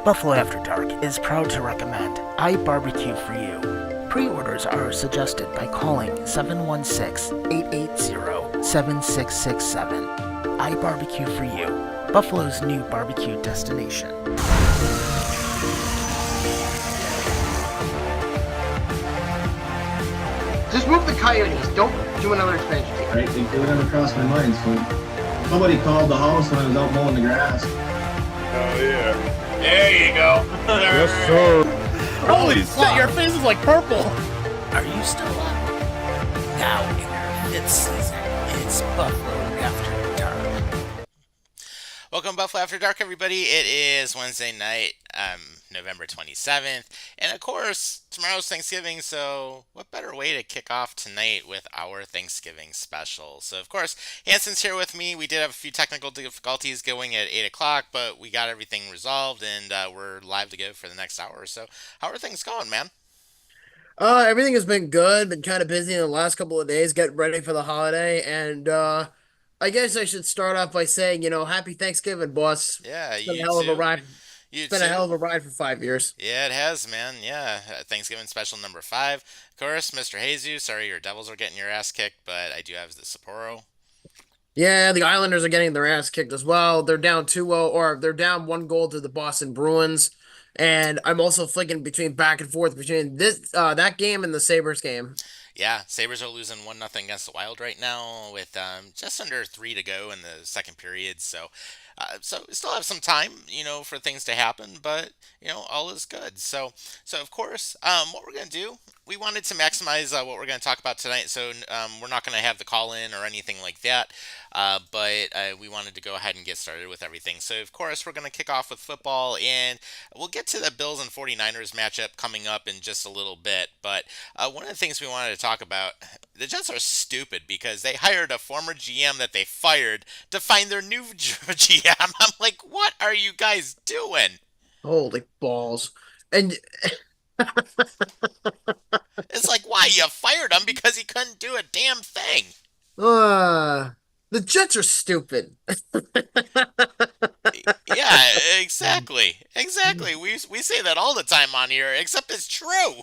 Buffalo After Dark is proud to recommend I Barbecue for You. Pre-orders are suggested by calling 716-880-7667. I Barbecue for You, Buffalo's new barbecue destination. Just move the Coyotes. Don't do another expansion. Right? It would never crossed my mind. So somebody called the house when I was out mowing the grass. Oh yeah. There you go. Yes, sir. Holy shit, your face is like purple. Are you still up? Now in your fifth season, it's Buffalo After Dark. Welcome to Buffalo After Dark, everybody. It is Wednesday night, November 27th. And of course, tomorrow's Thanksgiving, so what better way to kick off tonight with our Thanksgiving special? So, of course, Hanson's here with me. We did have a few technical difficulties going at 8 o'clock, but we got everything resolved, and we're live to go for the next hour or so. How are things going, man? Everything has been good. Been kind of busy in the last couple of days getting ready for the holiday. And I guess I should start off by saying, happy Thanksgiving, boss. Yeah, It's been you a hell of a too. ride. You It's been a hell of a ride for 5 years. Yeah, it has, man. Yeah, Thanksgiving special number 5. Of course, Mr. Jesus, sorry your Devils are getting your ass kicked, but I do have the Sapporo. Yeah, the Islanders are getting their ass kicked as well. They're down 2-0, or they're down 1 goal to the Boston Bruins. And I'm also flicking back and forth between that game and the Sabres game. Yeah, Sabres are losing 1-0 against the Wild right now with just under 3 to go in the second period. So we still have some time, for things to happen, but, all is good. So of course, what we're going to do, we wanted to maximize what we're going to talk about tonight. So we're not going to have the call in or anything like that, but we wanted to go ahead and get started with everything. So, of course, we're going to kick off with football, and we'll get to the Bills and 49ers matchup coming up in just a little bit. But one of the things we wanted to talk about, the Jets are stupid because they hired a former GM that they fired to find their new GM. I'm like, what are you guys doing? Holy balls. And It's like, why? You fired him because he couldn't do a damn thing. the Jets are stupid. Yeah, exactly. Exactly. We say that all the time on here, except it's true.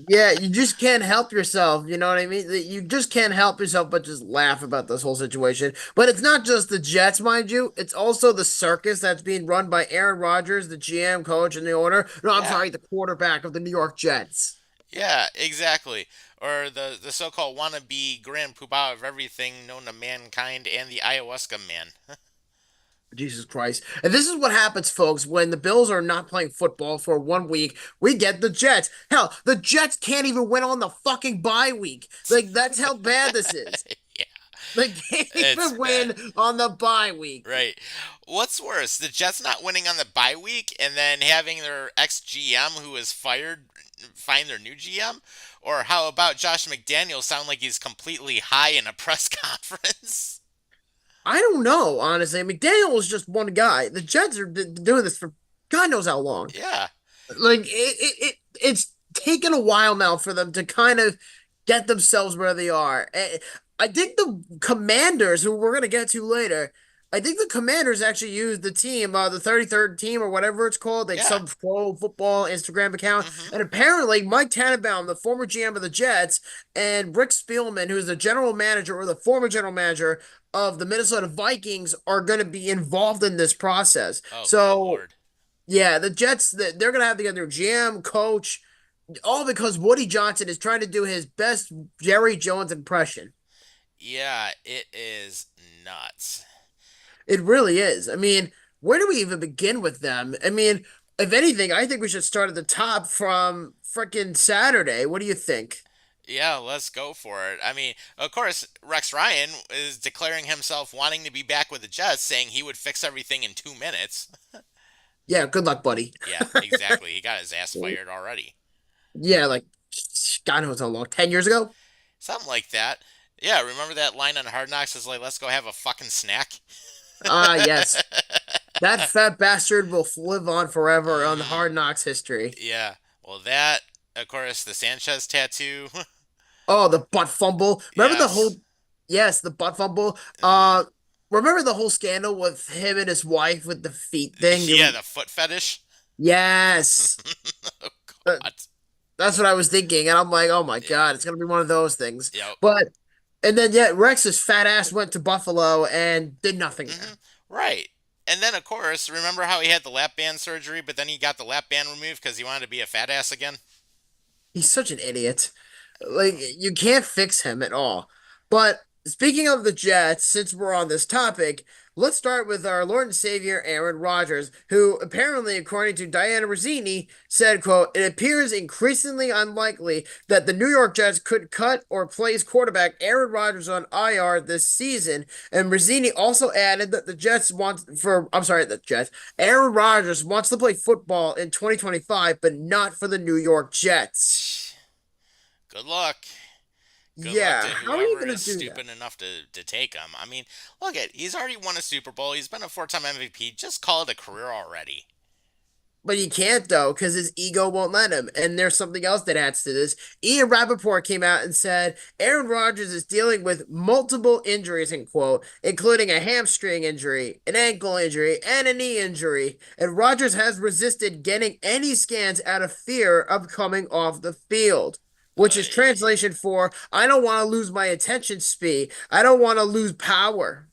Yeah, you just can't help yourself. You know what I mean? You just can't help yourself but just laugh about this whole situation. But it's not just the Jets, mind you. It's also the circus that's being run by Aaron Rodgers, the GM, coach, and the owner. No, I'm Yeah. sorry, the quarterback of the New York Jets. Yeah, exactly. Or the so-called wannabe grand poobah of everything known to mankind and the ayahuasca man. Jesus Christ. And this is what happens, folks, when the Bills are not playing football for 1 week. We get the Jets. Hell, the Jets can't even win on the fucking bye week. Like, that's how bad this is. Yeah, They can't it's even win on the bye week. right. What's worse, the Jets not winning on the bye week and then having their ex-GM who was fired find their new GM? Or how about Josh McDaniels sound like he's completely high in a press conference? I don't know, honestly. McDaniel was just one guy. The Jets are doing this for God knows how long. Yeah. Like it's taken a while now for them to kind of get themselves where they are. I think the Commanders, who we're gonna get to later, I think the Commanders actually used the team, the 33rd team or whatever it's called, like Yeah. some pro football Instagram account. Mhm. And apparently Mike Tannenbaum, the former GM of the Jets, and Rick Spielman, who's the general manager or the former general manager of the Minnesota Vikings, are going to be involved in this process. Oh, good So, Lord. yeah, the Jets, they're going to have to get their GM, coach, all because Woody Johnson is trying to do his best Jerry Jones impression. Yeah, it is nuts. It really is. I mean, where do we even begin with them? I mean, if anything, I think we should start at the top from frickin' Saturday. What do you think? Yeah, let's go for it. I mean, of course, Rex Ryan is declaring himself wanting to be back with the Jets, saying he would fix everything in 2 minutes. Yeah, good luck, buddy. Yeah, exactly. He got his ass fired already. Yeah, like, God knows how long. 10 years ago? Something like that. Yeah, remember that line on Hard Knocks is like, let's go have a fucking snack? Ah, yes. That fat bastard will live on forever on Hard Knocks history. Yeah. Well, that, of course, the Sanchez tattoo. Oh, the butt fumble. Remember the Yes. whole, yes, the butt fumble. Remember the whole scandal with him and his wife with the feet thing? Yeah, the foot fetish. Yes. Oh Uh, God. That's what I was thinking, and I'm like, oh my Yeah. God, it's gonna be one of those things. Yep. But and then yet Rex's fat ass went to Buffalo and did nothing Hmm. there. Right. And then, of course, remember how he had the lap band surgery, but then he got the lap band removed because he wanted to be a fat ass again? He's such an idiot. Like you can't fix him at all. But speaking of the Jets, since we're on this topic, let's start with our Lord and Savior Aaron Rodgers, who apparently, according to Diana Rossini, said, quote, "It appears increasingly unlikely that the New York Jets could cut or place quarterback Aaron Rodgers on IR this season." And Rossini also added that the Jets want for I'm sorry, the Jets. Aaron Rodgers wants to play football in 2025, but not for the New York Jets. Good luck. Good luck Yeah, to how are you whoever gonna is do that? stupid enough to take him. I mean, look at he's already won a Super Bowl. He's been a four-time MVP. Just call it a career already. But you can't though, because his ego won't let him. And there's something else that adds to this. Ian Rappaport came out and said Aaron Rodgers is dealing with multiple injuries, in quote, including a hamstring injury, an ankle injury, and a knee injury. And Rodgers has resisted getting any scans out of fear of coming off the field. Which is Uh, translation for I don't want to lose my attention speed. I don't want to lose power.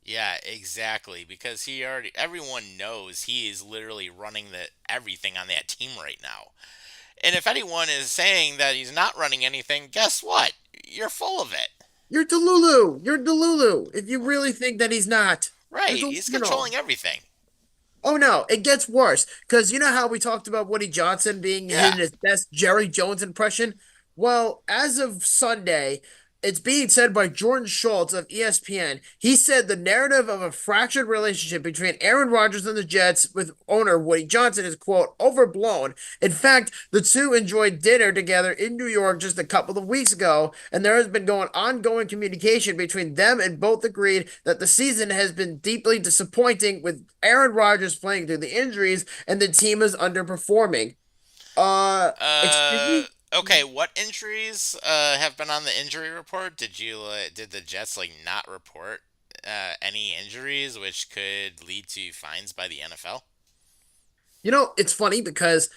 yeah, exactly. Because he already everyone knows he is literally running the everything on that team right now. And if anyone is saying that he's not running anything, guess what? You're full of it. You're Delulu. You're Delulu. If you really think that he's not, you're Right. He's delusional. controlling everything. Oh no, it gets worse. Because you know how we talked about Woody Johnson being in Yeah. his best Jerry Jones impression? Well, as of Sunday, it's being said by Jordan Schultz of ESPN. He said the narrative of a fractured relationship between Aaron Rodgers and the Jets with owner Woody Johnson is, quote, overblown. In fact, the two enjoyed dinner together in New York just a couple of weeks ago, and there has been going ongoing communication between them, and both agreed that the season has been deeply disappointing with Aaron Rodgers playing through the injuries and the team is underperforming. Excuse me? Okay, what injuries have been on the injury report? Did the Jets like not report any injuries which could lead to fines by the NFL? You know, it's funny because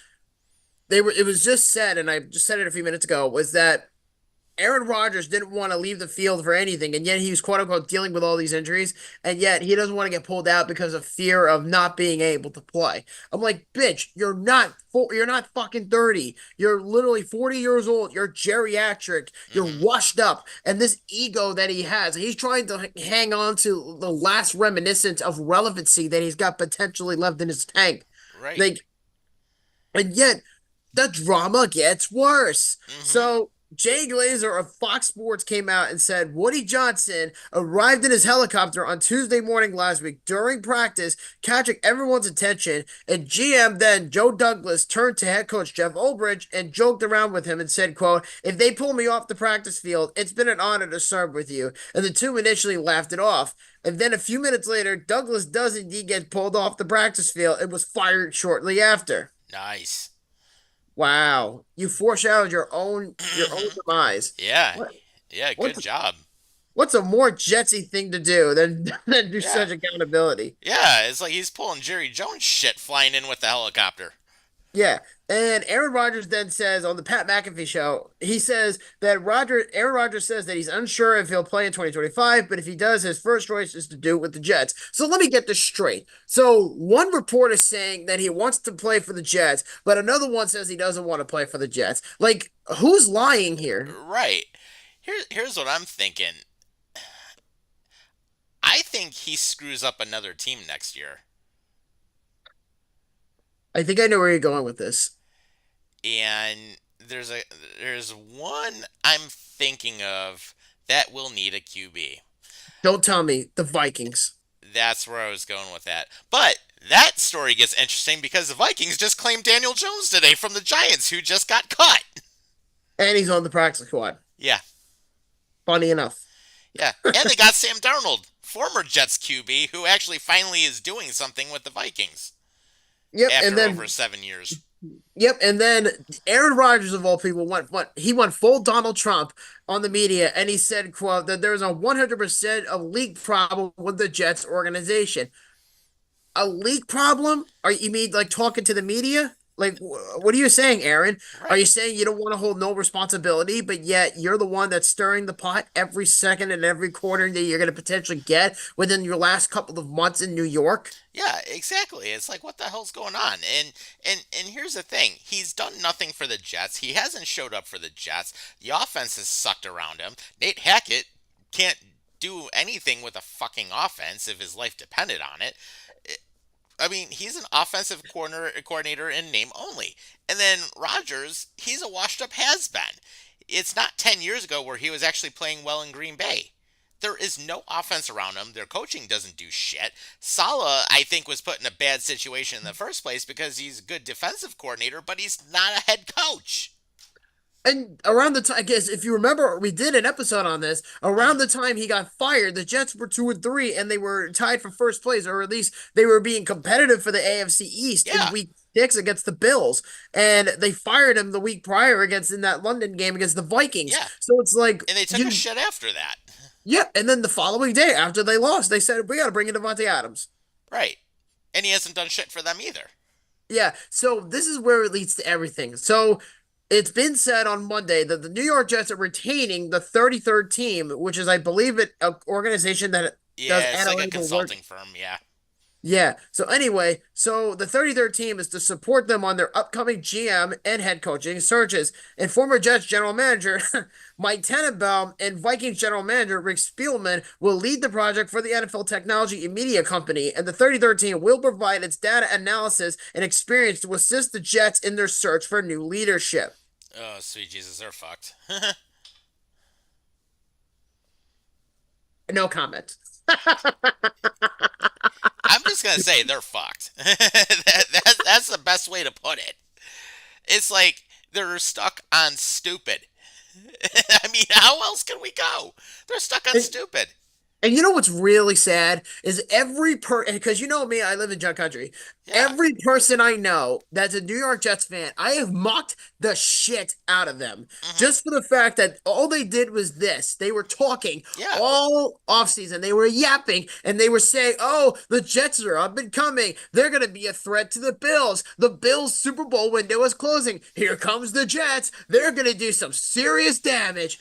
it was just said, and I just said it a few minutes ago, was that Aaron Rodgers didn't want to leave the field for anything, and yet he was quote unquote dealing with all these injuries, and yet he doesn't want to get pulled out because of fear of not being able to play. I'm like, bitch, you're not fucking 30. You're literally 40 years old. You're geriatric. You're Hmm. washed up, and this ego that he has, he's trying to hang on to the last reminiscence of relevancy that he's got potentially left in his tank. Right. Like, and yet the drama gets worse. Hmm. So Jay Glazer of Fox Sports came out and said Woody Johnson arrived in his helicopter on Tuesday morning last week during practice, catching everyone's attention. And GM then Joe Douglas turned to head coach Jeff Ulbrich and joked around with him and said, quote, "If they pull me off the practice field, it's been an honor to serve with you." And the two initially laughed it off. And then a few minutes later, Douglas does indeed get pulled off the practice field and was fired shortly after. Nice. Wow, you foreshadowed your own demise. Yeah. What Yeah. Good what's job. what's a more Jetsy thing to do than than do Yeah. such accountability? Yeah. It's like he's pulling Jerry Jones shit flying in with the helicopter. Yeah, and Aaron Rodgers then says on the Pat McAfee show, he says that Aaron Rodgers says that he's unsure if he'll play in 2025, but if he does, his first choice is to do it with the Jets. So let me get this straight. So one report is saying that he wants to play for the Jets, but another one says he doesn't want to play for the Jets. Like, who's lying here? Right. Here's what I'm thinking. I think he screws up another team next year. I think I know where you're going with this. And there's one I'm thinking of that will need a QB. Don't tell me the Vikings. That's where I was going with that. But that story gets interesting because the Vikings just claimed Daniel Jones today from the Giants, who just got cut. And he's on the practice squad. Yeah, Funny enough. yeah. And they got Sam Darnold, former Jets QB, who actually finally is doing something with the Vikings Yep, and after then over 7 years. yep, and then Aaron Rodgers of all people went full Donald Trump on the media, and he said, "quote that there's a 100% of league problem with the Jets organization." a leak problem? Are you mean like talking to the media? Like, what are you saying, Aaron? Are Right. you saying you don't want to hold no responsibility, but yet you're the one that's stirring the pot every second and every quarter that you're going to potentially get within your last couple of months in New York? Yeah, exactly. It's like, what the hell's going on? And here's the thing: he's done nothing for the Jets. He hasn't showed up for the Jets. The offense has sucked around him. Nate Hackett can't do anything with a fucking offense if his life depended on it. I mean, he's an offensive coordinator in name only. And then Rodgers, he's a washed up has been. It's not 10 years ago where he was actually playing well in Green Bay. There is no offense around him. Their coaching doesn't do shit. Salah, I think, was put in a bad situation in the first place because he's a good defensive coordinator, but he's not a head coach. And around the time, I guess if you remember, we did an episode on this. Around the time he got fired, the Jets were 2-3, and they were tied for first place, or at least they were being competitive for the AFC East Yeah, in Week 6 against the Bills. And they fired him the week prior against in that London game against the Vikings. yeah. So it's like And they took a shit after that. yeah. And then the following day after they lost, they said we got to bring in Devontae Adams. Right. And he hasn't done shit for them either. Yeah, so this is where it leads to everything. So it's been said on Monday that the New York Jets are retaining the 33rd team, which is, I believe, an organization that does Yeah, it's like a analytical work. consulting firm. Yeah. Yeah. So anyway, so the 33rd team is to support them on their upcoming GM and head coaching searches. And former Jets general manager Mike Tannenbaum and Vikings general manager Rick Spielman will lead the project for the NFL technology and media company. And the 33rd team will provide its data analysis and experience to assist the Jets in their search for new leadership. Oh, sweet Jesus, they're fucked. No comment. I'm just gonna say they're fucked. That's the best way to put it. It's like they're stuck on stupid. I mean, how else can we go? They're stuck on stupid. And you know what's really sad is because you know me, I live in Junk Country. Yeah, Every person I know that's a New York Jets fan, I have mocked the shit out of them hmm, just for the fact that all they did was this. They were talking yeah, all offseason. They were yapping and they were saying, oh, the Jets are up and coming. They're going to be a threat to the Bills. The Bills Super Bowl window is closing. Here comes the Jets. They're going to do some serious damage.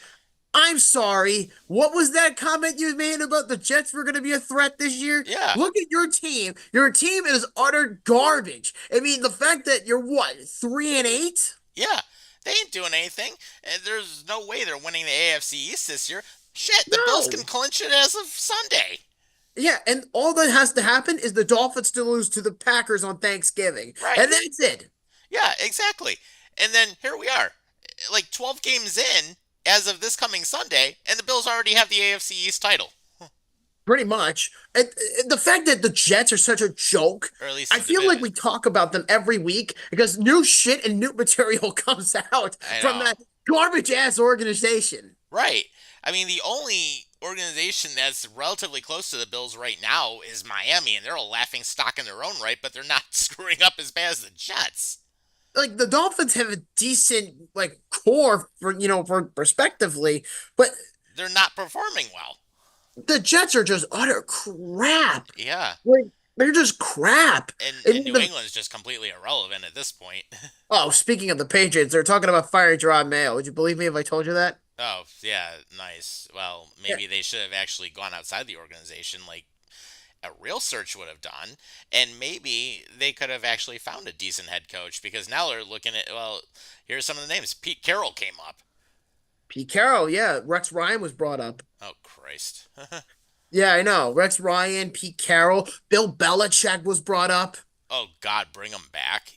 I'm sorry. What was that comment you made about the Jets were going to be a threat this year? yeah, Look at your team. Your team is utter garbage. I mean, the fact that you're what, 3-8? yeah. They ain't doing anything. And there's no way they're winning the AFC East this year. Shit, the Bills can No. clinch it as of Sunday. Yeah, and all that has to happen is the Dolphins to lose to the Packers on Thanksgiving. Right. And that's it. Yeah, exactly. And then here we are, like 12 games in as of this coming Sunday, and the Bills already have the AFC East title, Pretty much. And the fact that the Jets are such a joke, or at least I the feel like division. we talk about them every week because new shit and new material comes out I from know. that garbage ass organization. Right. I mean, the only organization that's relatively close to the Bills right now is Miami, and they're a laughing stock in their own right, but they're not screwing up as bad as the Jets. Like the Dolphins have a decent like core for respectively, but They're not performing well. the Jets are just utter crap. Yeah. Like they're just crap. And And New the, England's just completely irrelevant at this point. oh, speaking of the Patriots, they're talking about firing Jerod Mayo. Would you believe me if I told you that? Oh, yeah, nice. Well, Yeah. maybe they should have actually gone outside the organization like a real search would have done, and maybe they could have actually found a decent head coach because now they're looking at, well, here's some of the names. Pete Carroll came up. Pete Carroll, yeah. Rex Ryan was brought up. Oh, Christ. Yeah, I know. Rex Ryan, Pete Carroll, Bill Belichick was brought up. Oh, God, bring him back.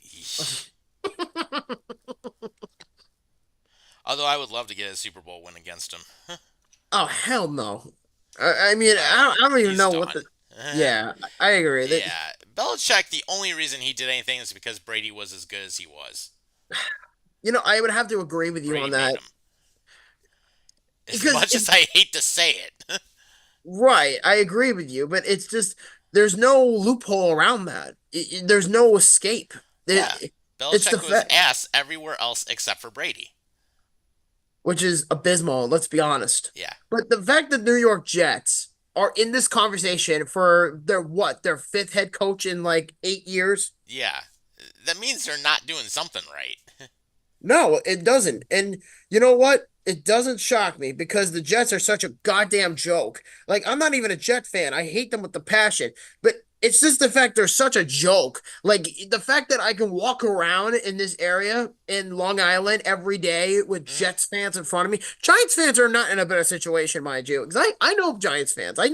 Although I would love to get a Super Bowl win against him. Oh, hell no. I mean, I don't even He's know done. what the. Yeah, I agree. Yeah, Belichick, the only reason he did anything is because Brady was as good as he was. I would have to agree with you Brady on made that. him. As Because much as I hate to say it. right, I agree with you, but it's just there's no loophole around that. There's no escape. Yeah. It's the Belichick was fact, ass everywhere else except for Brady. which is abysmal. Let's be honest. Yeah. But the fact that New York Jets are in this conversation for their fifth head coach in like 8 years. Yeah, that means they're not doing something right. No, it doesn't. And you know what? It doesn't shock me because the Jets are such a goddamn joke. Like, I'm not even a Jet fan. I hate them with the passion. But it's just the fact they're such a joke. Like, the fact that I can walk around in this area in Long Island every day with Mhm. Jets fans in front of me. Giants fans are not in a better situation, mind you. Because I know Giants fans. I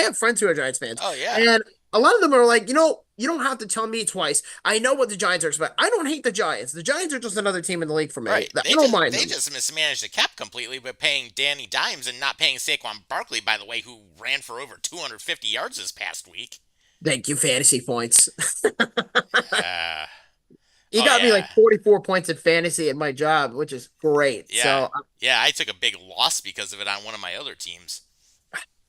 have friends who are Giants fans. Oh yeah. And a lot of them are like, you don't have to tell me twice. I know what the Giants are expecting. I don't hate the Giants. The Giants are just another team in the league for me. Right. I They don't just mind they them. just mismanaged the cap completely by paying Danny Dimes and not paying Saquon Barkley, by the way, who ran for over 250 yards this past week. Thank you, fantasy points. Uh, He oh got me like yeah. 44 points in fantasy at my job, which is great. Yeah. So, Yeah, I took a big loss because of it on one of my other teams.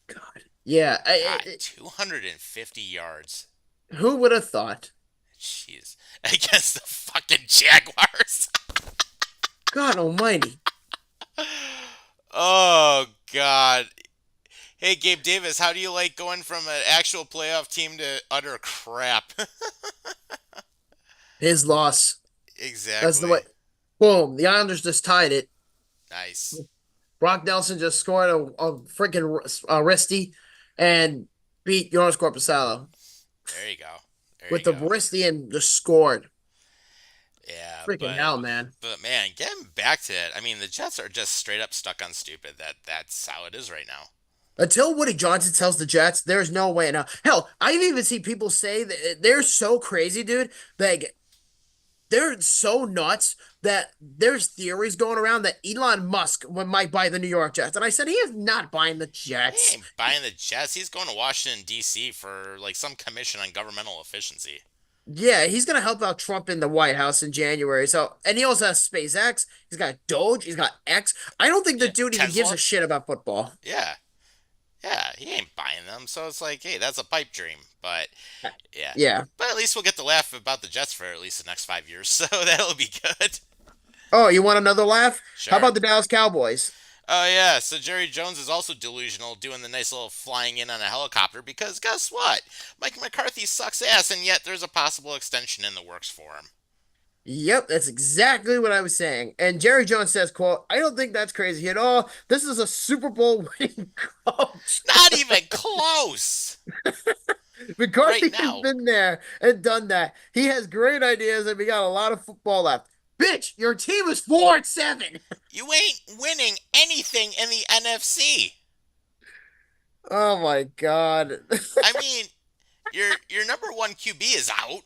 God, yeah. God, 250 yards. Who would have thought? Jeez. Against the fucking Jaguars. God Almighty. Oh God. Hey Gabe Davis, how do you like going from an actual playoff team to utter crap? His loss. That's the Exactly. way. Boom. The Islanders just tied it. Nice. Brock Nelson just scored a freaking wristy and beat Jonas Corpusalo There you go. There with you the go. wristy and just scored. Yeah, Freaking hell, man. but man, getting back to it. I mean, the Jets are just straight up stuck on stupid. That's how it is right now. Until Woody Johnson tells the Jets, there's no way now. Hell, I've even seen people say that they're so crazy, dude. Like, they're so nuts that there's theories going around that Elon Musk might buy the New York Jets. And I said, he is not buying the He Jets. ain't buying the Jets. He's going to Washington D.C. for like some commission on governmental efficiency. Yeah, he's gonna help out Trump in the White House in January. So, and he also has SpaceX. He's got Doge. He's got X. I don't think the Yeah, dude even gives Tesla. a shit about football. Yeah, yeah, he ain't buying them. So it's like, hey, that's a pipe dream. But yeah, Yeah. but at least we'll get to laugh about the Jets for at least the next 5 years. So that'll be good. Oh, you want another laugh? How Sure. about the Dallas Cowboys? Oh yeah, so Jerry Jones is also delusional, doing the nice little flying in on a helicopter because guess what? Mike McCarthy sucks ass, and yet there's a possible extension in the works for him. Yep, that's exactly what I was saying. And Jerry Jones says, quote, I don't think that's crazy at all. This is a Super Bowl winning coach. Not even close. McCarthy Right has now, been there and done that. He has great ideas and we got a lot of football left. Bitch, your team is 4-7. you ain't winning anything in the NFC. Oh my God. I mean, your number one QB is out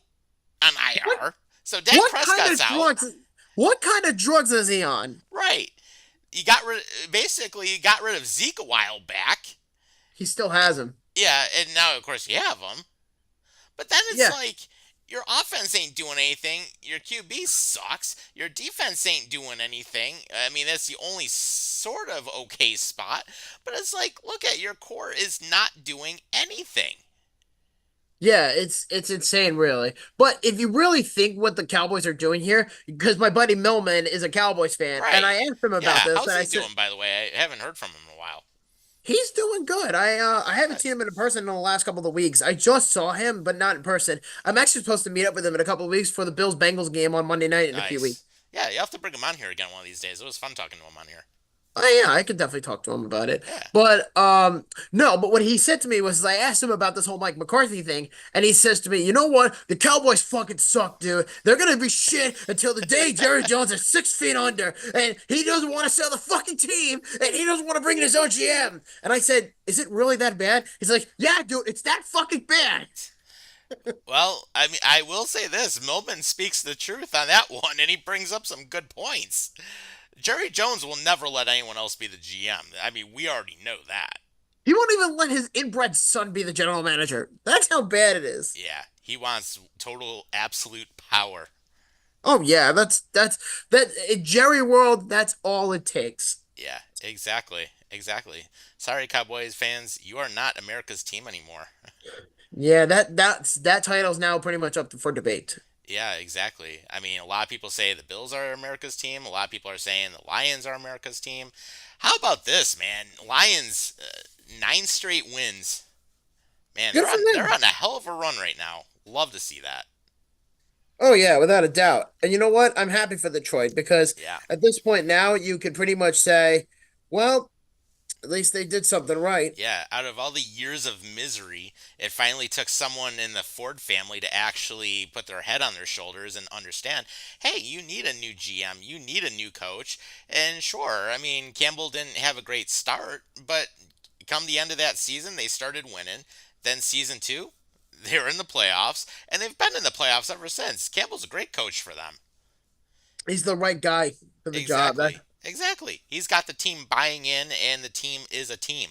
on What IR, so Dak what kind Prescott's of out. drugs what kind of drugs is he on? Right. You got rid of Zeke a while back. He still has him. Yeah, and now of course you have him. But then it's Yeah. like your offense ain't doing anything. Your QB sucks. Your defense ain't doing anything. I mean, that's the only sort of okay spot. But it's like, look at your core is not doing anything. Yeah, it's insane, really. But if you really think what the Cowboys are doing here, because my buddy Millman is a Cowboys fan, and Right. I asked him about Yeah, this, how's and I he said doing, by the way? I haven't heard from him in a while. he's doing good. I haven't Good. seen him in person in the last couple of weeks. I just saw him, but not in person. I'm actually supposed to meet up with him in a couple of weeks for the Bills Bengals game on Monday night in a few weeks. Nice. Yeah, you have to bring him on here again one of these days. It was fun talking to him on here. Oh yeah, I could definitely talk to him about it. Yeah. But no, but what he said to me was I asked him about this whole Mike McCarthy thing, and he says to me, "You know what? The Cowboys fucking suck, dude. They're gonna be shit until the day Jerry Jones is 6 feet under, and he doesn't want to sell the fucking team, and he doesn't want to bring in his own GM." And I said, "Is it really that bad?" He's like, "Yeah, dude, it's that fucking bad." Well, I mean, I will say this: Millman speaks the truth on that one, and he brings up some good points. Jerry Jones will never let anyone else be the GM. I mean, we already know that. He won't even let his inbred son be the general manager. That's how bad it is. Yeah, he wants total, absolute power. Oh yeah, that in Jerry world. That's all it takes. Yeah, exactly, exactly. Sorry, Cowboys fans, you are not America's team anymore. Yeah, that title's now pretty much up for debate. Yeah, exactly. I mean, a lot of people say the Bills are America's team. A lot of people are saying the Lions are America's team. How about this, man? Lions 9 straight wins. Man, Good for they're them. on a hell of a run right now. Love to see that. Oh yeah, without a doubt. And you know what? I'm happy for Detroit because Yeah. at this point now you could pretty much say, well, at least they did something right. Yeah, out of all the years of misery, it finally took someone in the Ford family to actually put their head on their shoulders and understand, hey, you need a new GM, you need a new coach. And sure, I mean, Campbell didn't have a great start, but come the end of that season, they started winning. Then season 2, they were in the playoffs, and they've been in the playoffs ever since. Campbell's a great coach for them. He's the right guy for the job. Exactly. Exactly. He's got the team buying in, and the team is a team.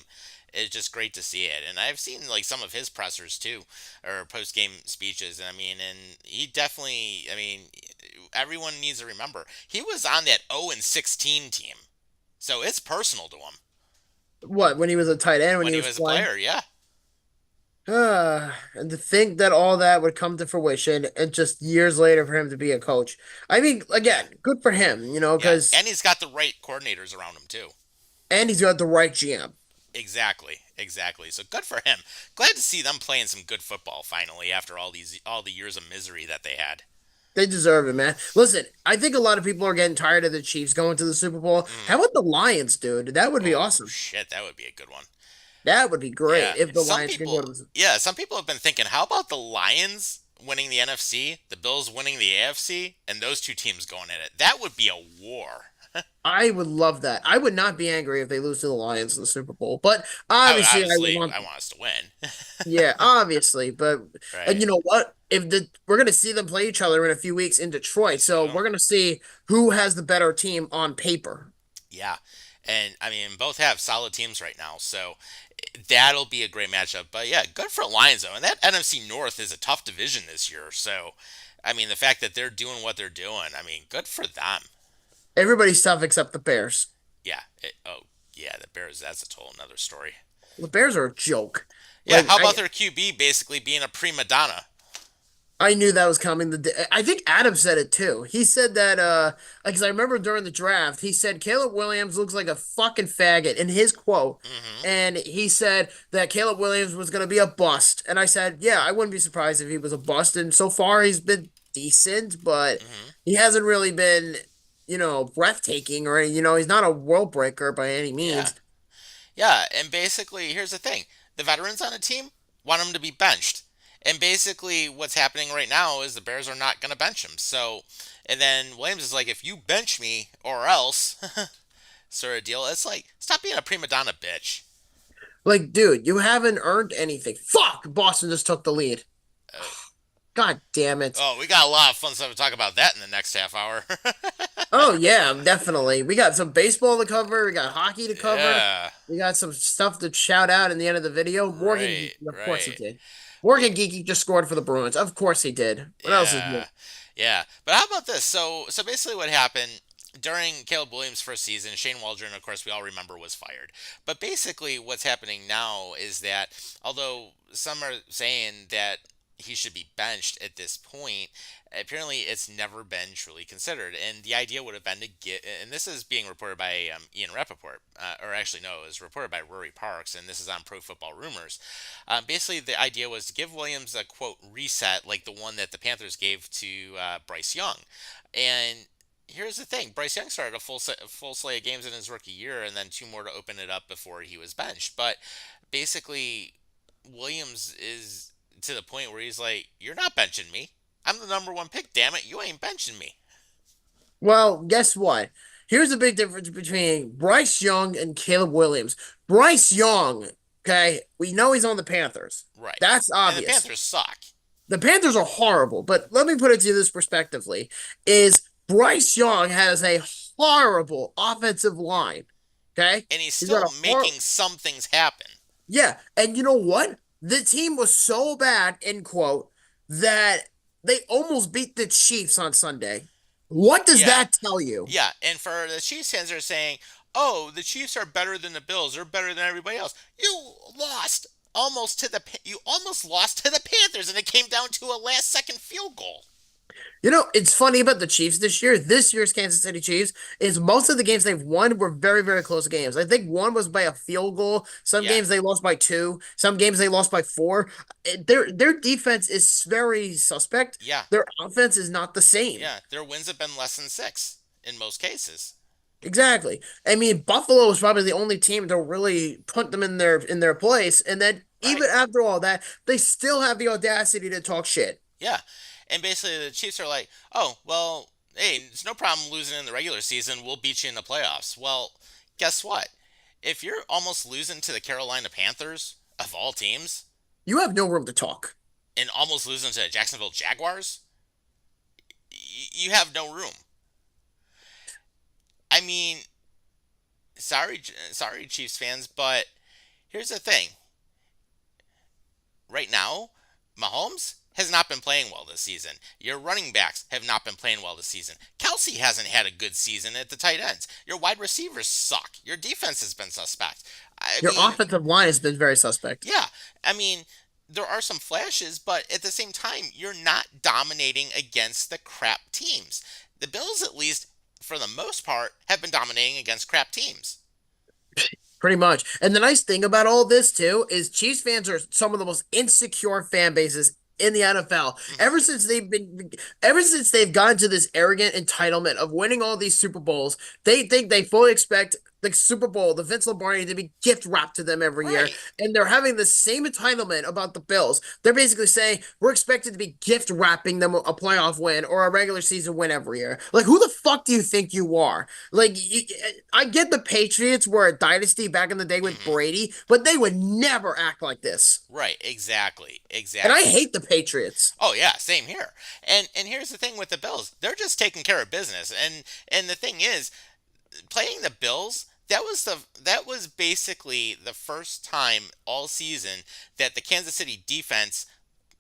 It's just great to see it. And I've seen like some of his pressers too, or post game speeches. I mean, and he definitely. I mean, everyone needs to remember he was on that 0-16 team, so it's personal to him What, when he was a tight end, when when he he was was a playing? player. Yeah. And to think that all that would come to fruition and just years later for him to be a coach. I mean, Yeah. again, good for him, Yeah. because And he's got the right coordinators around him too. and he's got the right GM. Exactly, exactly. So good for him. Glad to see them playing some good football finally after all the years of misery that they had. They deserve it, man. Listen, I think a lot of people are getting tired of the Chiefs going to the Super Bowl. How Mm. about the Lions, dude? That would be Oh awesome. shit, that would be a good one. That would be great Yeah, if the some Lions can go to people, the. yeah, some people have been thinking, how about the Lions winning the NFC, the Bills winning the AFC, and those two teams going at it? That would be a war. I would love that. I would not be angry if they lose to the Lions in the Super Bowl, but I, obviously I would obviously, want. I want us to win. Yeah, obviously, but and Right. you know what? If the we're gonna see them play each other in a few weeks in Detroit, so So, we're gonna see who has the better team on paper. yeah, and I mean, both have solid teams right now, so that'll be a great matchup. But yeah, good for Lions though, and that NFC North is a tough division this year. So, I mean, the fact that they're doing what they're doing, I mean, good for them. Everybody's tough except the Bears. Yeah. Oh, yeah, the Bears. That's a total another story. The Bears are a joke. Yeah. Like How about their QB basically being a prima donna? I knew that was coming. I think Adam said it too. He said that because I remember during the draft, he said Caleb Williams looks like a fucking faggot in his quote. Hmm. And he said that Caleb Williams was going to be a bust. And I said, yeah, I wouldn't be surprised if he was a bust. And so far he's been decent, but Hmm. he hasn't really been, breathtaking or he's not a world breaker by any Yeah. means. Yeah. And basically, here's the thing: the veterans on a team want him to be benched. And basically, what's happening right now is the Bears are not going to bench him. So, and then Williams is like, if you bench me or else, sort of deal. It's like, stop being a prima donna, bitch. Like, dude, you haven't earned anything. Fuck! Boston just took the lead. Uh, God damn it. oh, we got a lot of fun stuff to talk about that in the next half hour. Oh yeah, definitely. We got some baseball to cover. We got hockey to cover. Yeah, We got some stuff to shout out in the end of the video. Morgan right, Geeky, of course he right. did. Morgan Geeky just scored for the Bruins. Of course he did. What else is new? Yeah, yeah. But how about this? So basically, what happened during Caleb Williams' first season? Shane Waldron, of course, we all remember, was fired. But basically, what's happening now is that although some are saying that he should be benched at this point, apparently it's never been truly considered. And the idea would have been to get, and this is being reported by Ian Rappaport, or actually no, it was reported by Rory Parks, and this is on Pro Football Rumors. Basically, the idea was to give Williams a quote reset, like the one that the Panthers gave to Bryce Young. And here's the thing: Bryce Young started a full slate of games in his rookie year, and then two more to open it up before he was benched. But basically, Williams is to the point where he's like, "You're not benching me. I'm the number one pick. Damn it, you ain't benching me." Well, guess what? Here's the big difference between Bryce Young and Caleb Williams. Bryce Young, okay, we know he's on the Panthers. Right. That's And the obvious. Panthers suck. The Panthers are horrible, but let me put it to you this perspectively: is Bryce Young has a horrible offensive line. Okay? And he's He's got still a making some things happen. Yeah, and you know what? The team was so bad, end quote, that they almost beat the Chiefs on Sunday. What does Yeah. that tell you? Yeah, and for the Chiefs fans are saying, "Oh, the Chiefs are better than the Bills. They're better than everybody else." You almost lost to the Panthers, and it came down to a last-second field goal. You know, it's funny about the Chiefs this year. This year's Kansas City Chiefs is most of the games they've won were very, very close games. I think one was by a field goal. Some Yeah, games they lost by two. Some games they lost by four. Their defense is very suspect. yeah, Their offense is not the same. yeah. Their wins have been less than six in most cases. Exactly. I mean, Buffalo is probably the only team to really put them in their place. And then Right. even after all that, they still have the audacity to talk shit. Yeah. And basically the Chiefs are like, oh, well, hey, it's no problem losing in the regular season. We'll beat you in the playoffs. Well, guess what? If you're almost losing to the Carolina Panthers, of all teams, You have no room to talk. and almost losing to the Jacksonville Jaguars, you have no room. I mean, sorry, Chiefs fans, but here's the thing. Right now, Mahomes has not been playing well this season. Your running backs have not been playing well this season. Kelsey hasn't had a good season at the tight ends. Your wide receivers suck. Your defense has been suspect. I Your mean, offensive line has been very suspect. yeah, I mean, there are some flashes, but at the same time, you're not dominating against the crap teams. The Bills, at least for the most part, have been dominating against crap teams. Pretty much. And the nice thing about all this too is Chiefs fans are some of the most insecure fan bases in the NFL. Hmm. Ever since they've gotten to this arrogant entitlement of winning all these Super Bowls, they think they fully expect the Super Bowl, the Vince Lombardi to be gift wrapped to them every year. Right. And they're having the same entitlement about the Bills. They're basically saying we're expected to be gift wrapping them a playoff win or a regular season win every year. Like, who the fuck do you think you are? Like, I get the Patriots were a dynasty back in the day with Hmm. Brady, but they would never act like this. Right. Exactly. And I Exactly. hate the Patriots. Oh yeah, same here. And here's the thing with the Bills. They're just taking care of business. And the thing is, playing the Bills, that was basically the first time all season that the Kansas City defense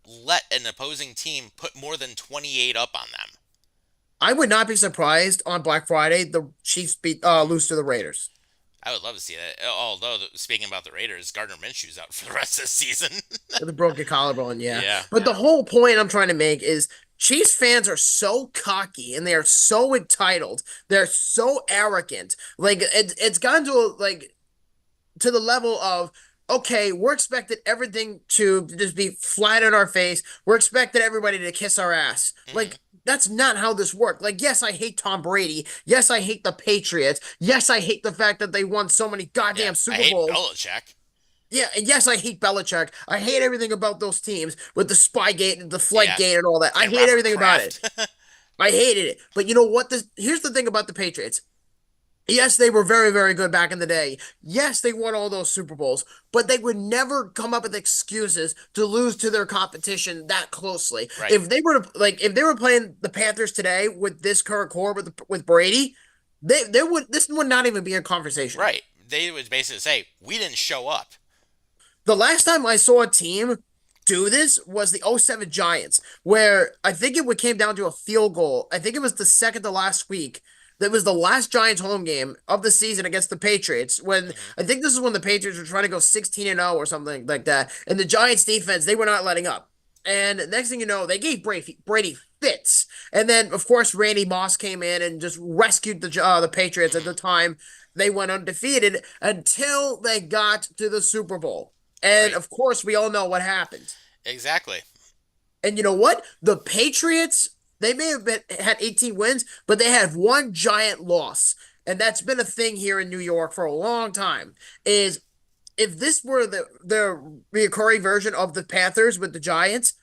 let an opposing team put more than 28 up on them. I would not be surprised on Black Friday the Chiefs lose to the Raiders. I would love to see that. Although speaking about the Raiders, Gardner Minshew's out for the rest of the season. With a broken collarbone, yeah. Yeah. But the whole point I'm trying to make is Chiefs fans are so cocky and they are so entitled. They're so arrogant. Like it's gotten to like to the level of okay, we're expected everything to just be flat in our face. We're expected everybody to kiss our ass. Hmm. Like that's not how this worked. Like yes, I hate Tom Brady. Yes, I hate the Patriots. Yes, I hate the fact that they won so many Yeah. goddamn I Super hate Bowls. Belichick. Yeah, and yes, I hate Belichick. I hate everything about those teams with the Spygate and the Yeah. Flight Gate and all that. I And hate Robert everything about it. Kraft. I hated it. But you know what? Here's the thing about the Patriots. Yes, they were very, very good back in the day. Yes, they won all those Super Bowls, but they would never come up with excuses to lose to their competition that closely. Right. If they were playing the Panthers today with this current core with Brady, they would this would not even be a conversation. Right. They would basically say, we didn't show up. The last time I saw a team do this was the '07 Giants, where I think came down to a field goal. I think it was the second to last week. That was the last Giants home game of the season against the Patriots. When Hmm. I think this is when the Patriots were trying to go 16-0 or something like that. And the Giants defense, they were not letting up. And next thing you know, they gave Brady fits. And then, of course, Randy Moss came in and just rescued the Patriots at Hmm. the time. They went undefeated until they got to the Super Bowl. And Right. of course, we all know what happened. Exactly. And you know what? The Patriots, they may have had 18 wins, but they had one giant loss. And that's been a thing here in New York for a long time. Is if this were the recurring version of the Panthers with the Giants,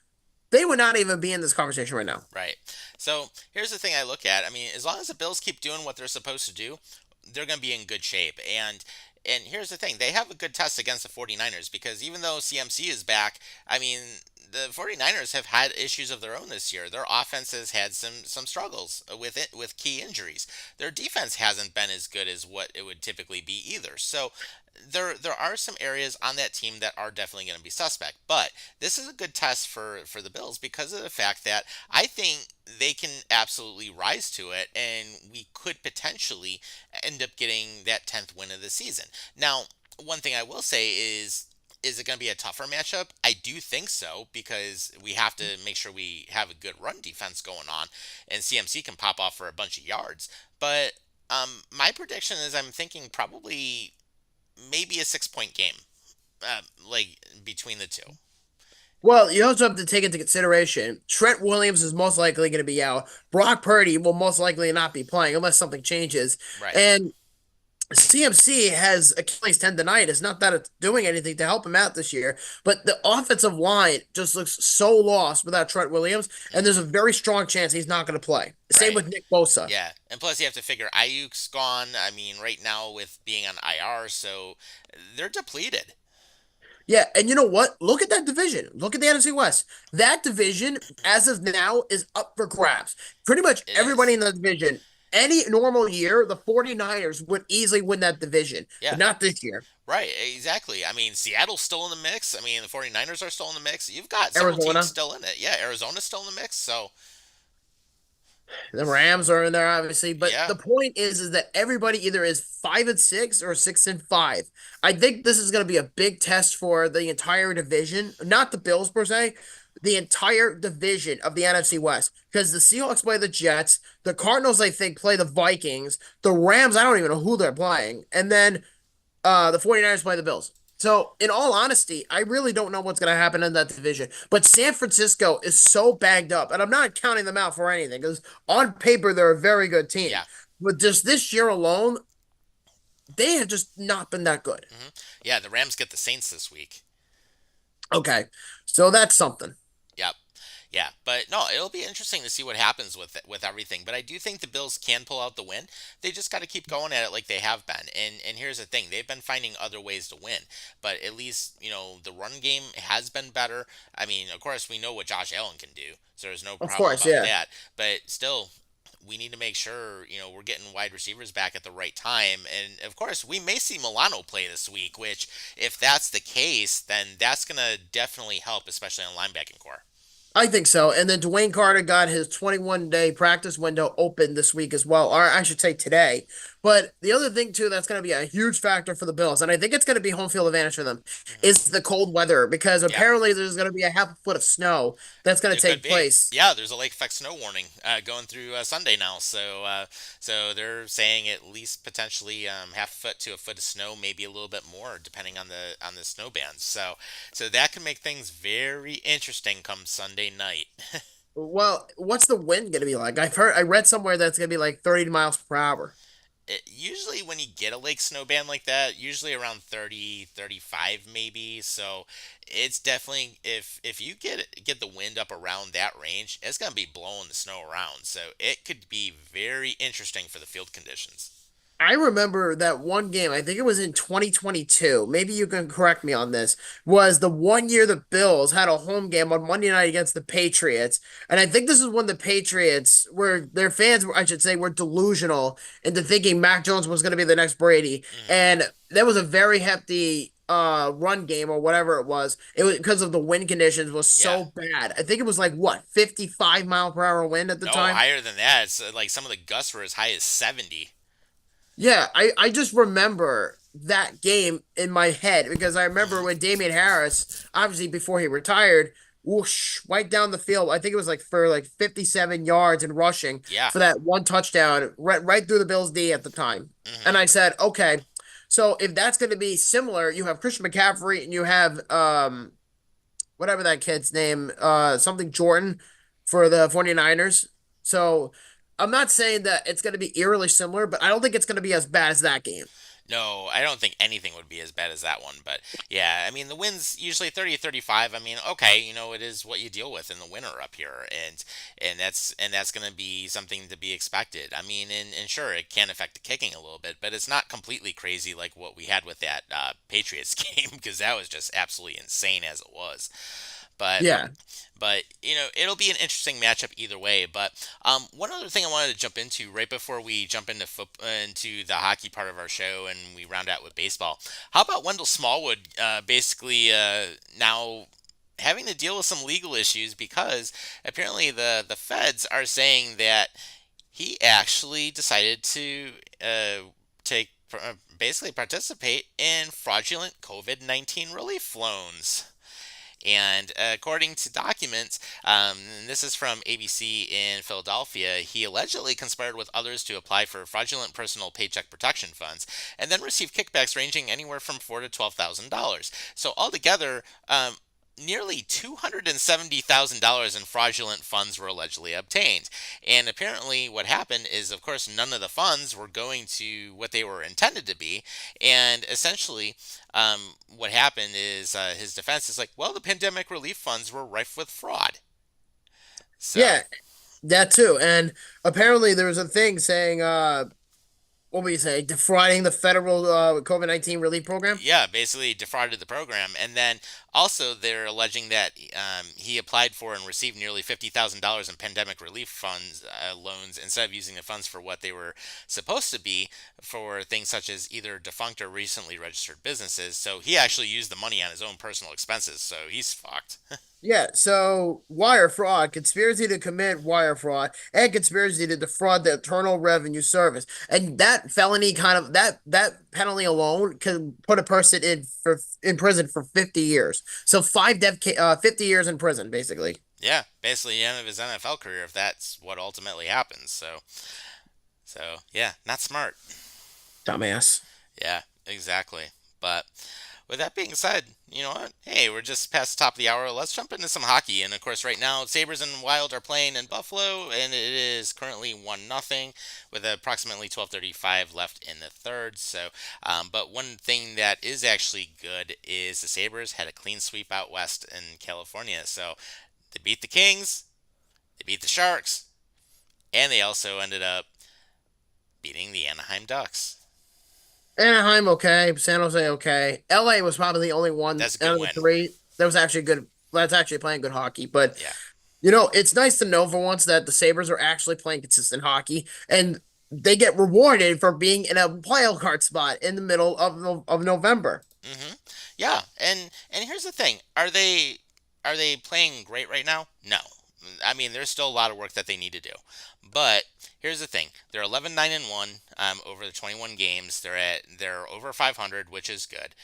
they would not even be in this conversation right now. Right. So here's the thing I look at. I mean, as long as the Bills keep doing what they're supposed to do, they're going to be in good shape. And here's the thing. They have a good test against the 49ers because even though CMC is back, I mean, the 49ers have had issues of their own this year. Their offense has had some struggles with it with key injuries. Their defense hasn't been as good as what it would typically be either. So there are some areas on that team that are definitely going to be suspect. But this is a good test for the Bills because of the fact that I think they can absolutely rise to it, and we could potentially end up getting that 10th win of the season. Now, one thing I will say is is it going to be a tougher matchup? I do think so because we have to make sure we have a good run defense going on, and CMC can pop off for a bunch of yards. But my prediction is I'm thinking probably maybe a 6 point game, like between the two. Well, you also have to take into consideration Trent Williams is most likely going to be out. Brock Purdy will most likely not be playing unless something changes. Right. And CMC has Achilles tendonitis. Not that it's doing anything to help him out this year, but the offensive line just looks so lost without Trent Williams, and there's a very strong chance he's not going to play. Same Right. with Nick Bosa. Yeah, and plus you have to figure Ayuk's gone. I mean, right now with being on IR, so they're depleted. Yeah, and you know what? Look at that division. Look at the NFC West. That division, as of now, is up for grabs. Pretty much It everybody is. in the division. Any normal year, the 49ers would easily win that division, Yeah, but not this year. right, exactly. I mean, Seattle's still in the mix. I mean, the 49ers are still in the mix. You've got several teams Arizona. still in it. Yeah, Arizona's still in the mix. So, The Rams are in there, obviously, but yeah. the point is that everybody either is 5-6 or 6-5. I think this is going to be a big test for the entire division, not the Bills per se, the entire division of the NFC West, because the Seahawks play the Jets, the Cardinals, I think, play the Vikings, the Rams, I don't even know who they're playing, and then the 49ers play the Bills. So, in all honesty, I really don't know what's going to happen in that division. But San Francisco is so bagged up, and I'm not counting them out for anything because on paper they're a very good team. Yeah. But just this year alone, they have just not been that good. Yeah, the Rams get the Saints this week. Okay, so that's something. Yep. Yeah, but no, it'll be interesting to see what happens with everything. But I do think the Bills can pull out the win. They just got to keep going at it like they have been. And here's the thing: they've been finding other ways to win. But at least the run game has been better. I mean, of course, we know what Josh Allen can do, so there's no Of problem course, about yeah. that. But still, we need to make sure we're getting wide receivers back at the right time. And of course, we may see Milano play this week. Which, if that's the case, then that's gonna definitely help, especially on linebacking core. I think so. And then Dwayne Carter got his 21-day practice window open this week as well, or I should say today. But the other thing, too, that's going to be a huge factor for the Bills, and I think it's going to be home field advantage for them, Hmm. is the cold weather because Yeah. apparently there's going to be a half a foot of snow that's going to It could take be. place. Yeah, there's a lake effect snow warning going through Sunday now. So they're saying at least potentially half a foot to a foot of snow, maybe a little bit more, depending on the snow bands. So that can make things very interesting come Sunday night. Well, what's the wind going to be like? I read somewhere that's going to be like 30 miles per hour. Usually when you get a lake snow band like that, usually around 30, 35 maybe. So it's definitely if you get the wind up around that range, it's gonna be blowing the snow around. So it could be very interesting for the field conditions. I remember that one game, I think it was in 2022. Maybe you can correct me on this. Was the one year the Bills had a home game on Monday night against the Patriots. And I think this is when the Patriots were their fans, I should say, were delusional into thinking Mac Jones was going to be the next Brady. Hmm. And that was a very hefty run game or whatever it was. It was because of the wind conditions was Yeah. so bad. I think it was like what, 55 mile per hour wind at the No, time. higher than that. It's like some of the gusts were as high as 70. Yeah, I just remember that game in my head because I remember Hmm. when Damian Harris, obviously before he retired, whoosh, right down the field. I think it was like for like 57 yards and rushing Yeah. for that one touchdown right through the Bills' D at the time. And Hmm. I said, okay, so if that's going to be similar, you have Christian McCaffrey and you have whatever that kid's name, something Jordan for the 49ers. So I'm not saying that it's going to be eerily similar, but I don't think it's going to be as bad as that game. No, I don't think anything would be as bad as that one. But yeah, I mean, the wind's usually 30 35. I mean, okay, it is what you deal with in the winter up here. And that's going to be something to be expected. I mean, and sure, it can affect the kicking a little bit, but it's not completely crazy like what we had with that Patriots game because that was just absolutely insane as it was. But Yeah. but it'll be an interesting matchup either way. But one other thing I wanted to jump into right before we jump into the hockey part of our show and we round out with baseball. How about Wendell Smallwood? Basically, now having to deal with some legal issues because apparently the feds are saying that he actually decided to take basically participate in fraudulent COVID-19 relief loans. And according to documents, and this is from ABC in Philadelphia, he allegedly conspired with others to apply for fraudulent personal paycheck protection funds and then receive kickbacks ranging anywhere from $4,000 to $12,000. So altogether, nearly $270,000 in fraudulent funds were allegedly obtained. And apparently, what happened is, of course, none of the funds were going to what they were intended to be. And essentially, what happened is his defense is like, well, the pandemic relief funds were rife with fraud. So, Yeah, that too. And apparently there was a thing saying, what would you say, defrauding the federal COVID-19 relief program? yeah, basically defrauded the program. And then also they're alleging that he applied for and received nearly $50,000 in pandemic relief funds loans instead of using the funds for what they were supposed to be for things such as either defunct or recently registered businesses. So he actually used the money on his own personal expenses. So he's fucked. Yeah, so wire fraud, conspiracy to commit wire fraud, and conspiracy to defraud the Internal Revenue Service. And that felony that penalty alone can put a person in prison for 50 years. So 50 years in prison, basically. Yeah, basically the end of his NFL career if that's what ultimately happens. So yeah, not smart. Dumbass. Yeah, exactly. But with that being said, you know what? Hey, we're just past the top of the hour. Let's jump into some hockey. And of course, right now, Sabres and Wild are playing in Buffalo, and it is currently 1-0 with approximately 12:35 left in the third. So, but one thing that is actually good is the Sabres had a clean sweep out west in California. So they beat the Kings, they beat the Sharks, and they also ended up beating the Anaheim Ducks. Anaheim, okay. San Jose, okay. LA was probably the only one That's a out good of the win. three that was actually good. That's actually playing good hockey. But, Yeah. it's nice to know for once that the Sabres are actually playing consistent hockey and they get rewarded for being in a wild card spot in the middle of November. Yeah, and here's the thing: are they playing great right now? No. I mean, there's still a lot of work that they need to do. But here's the thing: they're 11-9-1 over the 21 games. They're over 500, which is good.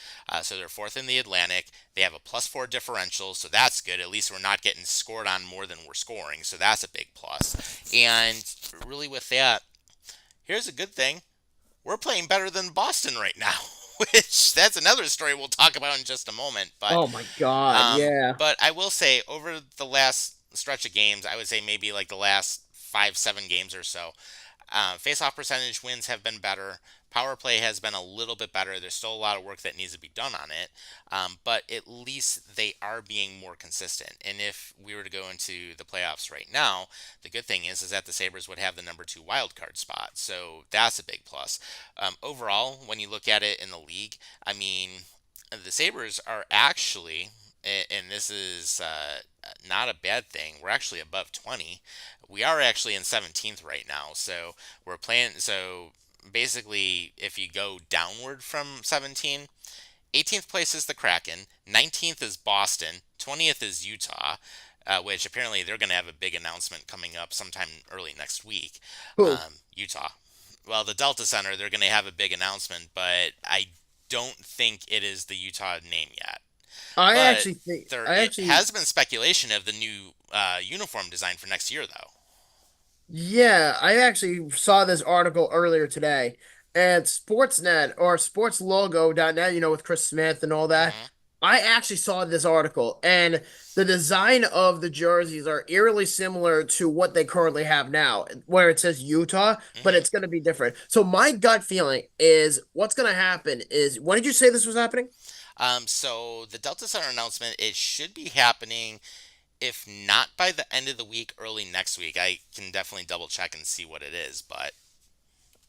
So they're fourth in the Atlantic. They have a +4 differential, so that's good. At least we're not getting scored on more than we're scoring, so that's a big plus. And really, with that, here's a good thing: we're playing better than Boston right now. Which that's another story we'll talk about in just a moment. But Oh my God, yeah. but I will say over the last stretch of games, I would say maybe like the last 5-7 games or so, face-off percentage wins have been better. Power play has been a little bit better. There's still a lot of work that needs to be done on it, but at least they are being more consistent. And if we were to go into the playoffs right now, the good thing is that the Sabres would have the number 2 wild card spot, so that's a big plus. Overall, when you look at it in the league, I mean, the Sabres are actually, and this is not a bad thing, we're actually above 20. We are actually in 17th right now, so we're playing. So basically, if you go downward from 17, 18th place is the Kraken, 19th is Boston, 20th is Utah, which apparently they're going to have a big announcement coming up sometime early next week. Who? Utah. Well, the Delta Center, they're going to have a big announcement, but I don't think it is the Utah name yet. I But actually think there I it actually has been speculation of the new uniform design for next year, though. Yeah, I actually saw this article earlier today. And Sportsnet or sportslogo.net, with Chris Smith and all that. Hmm. I actually saw this article, and the design of the jerseys are eerily similar to what they currently have now, where it says Utah, but Hmm. it's going to be different. So my gut feeling is what's going to happen is, when did you say this was happening? So the Delta Center announcement, it should be happening, if not by the end of the week, early next week. I can definitely double check and see what it is, but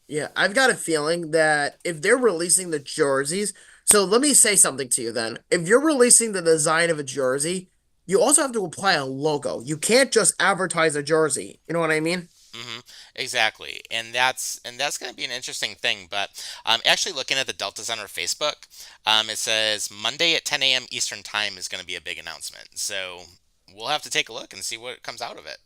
Yeah, I've got a feeling that if they're releasing the jerseys, so let me say something to you then. If you're releasing the design of a jersey, you also have to apply a logo. You can't just advertise a jersey. You know what I mean? hmm exactly, and that's going to be an interesting thing. But actually, looking at the Delta Center Facebook, it says Monday at 10 a.m. Eastern Time is going to be a big announcement. So we'll have to take a look and see what comes out of it.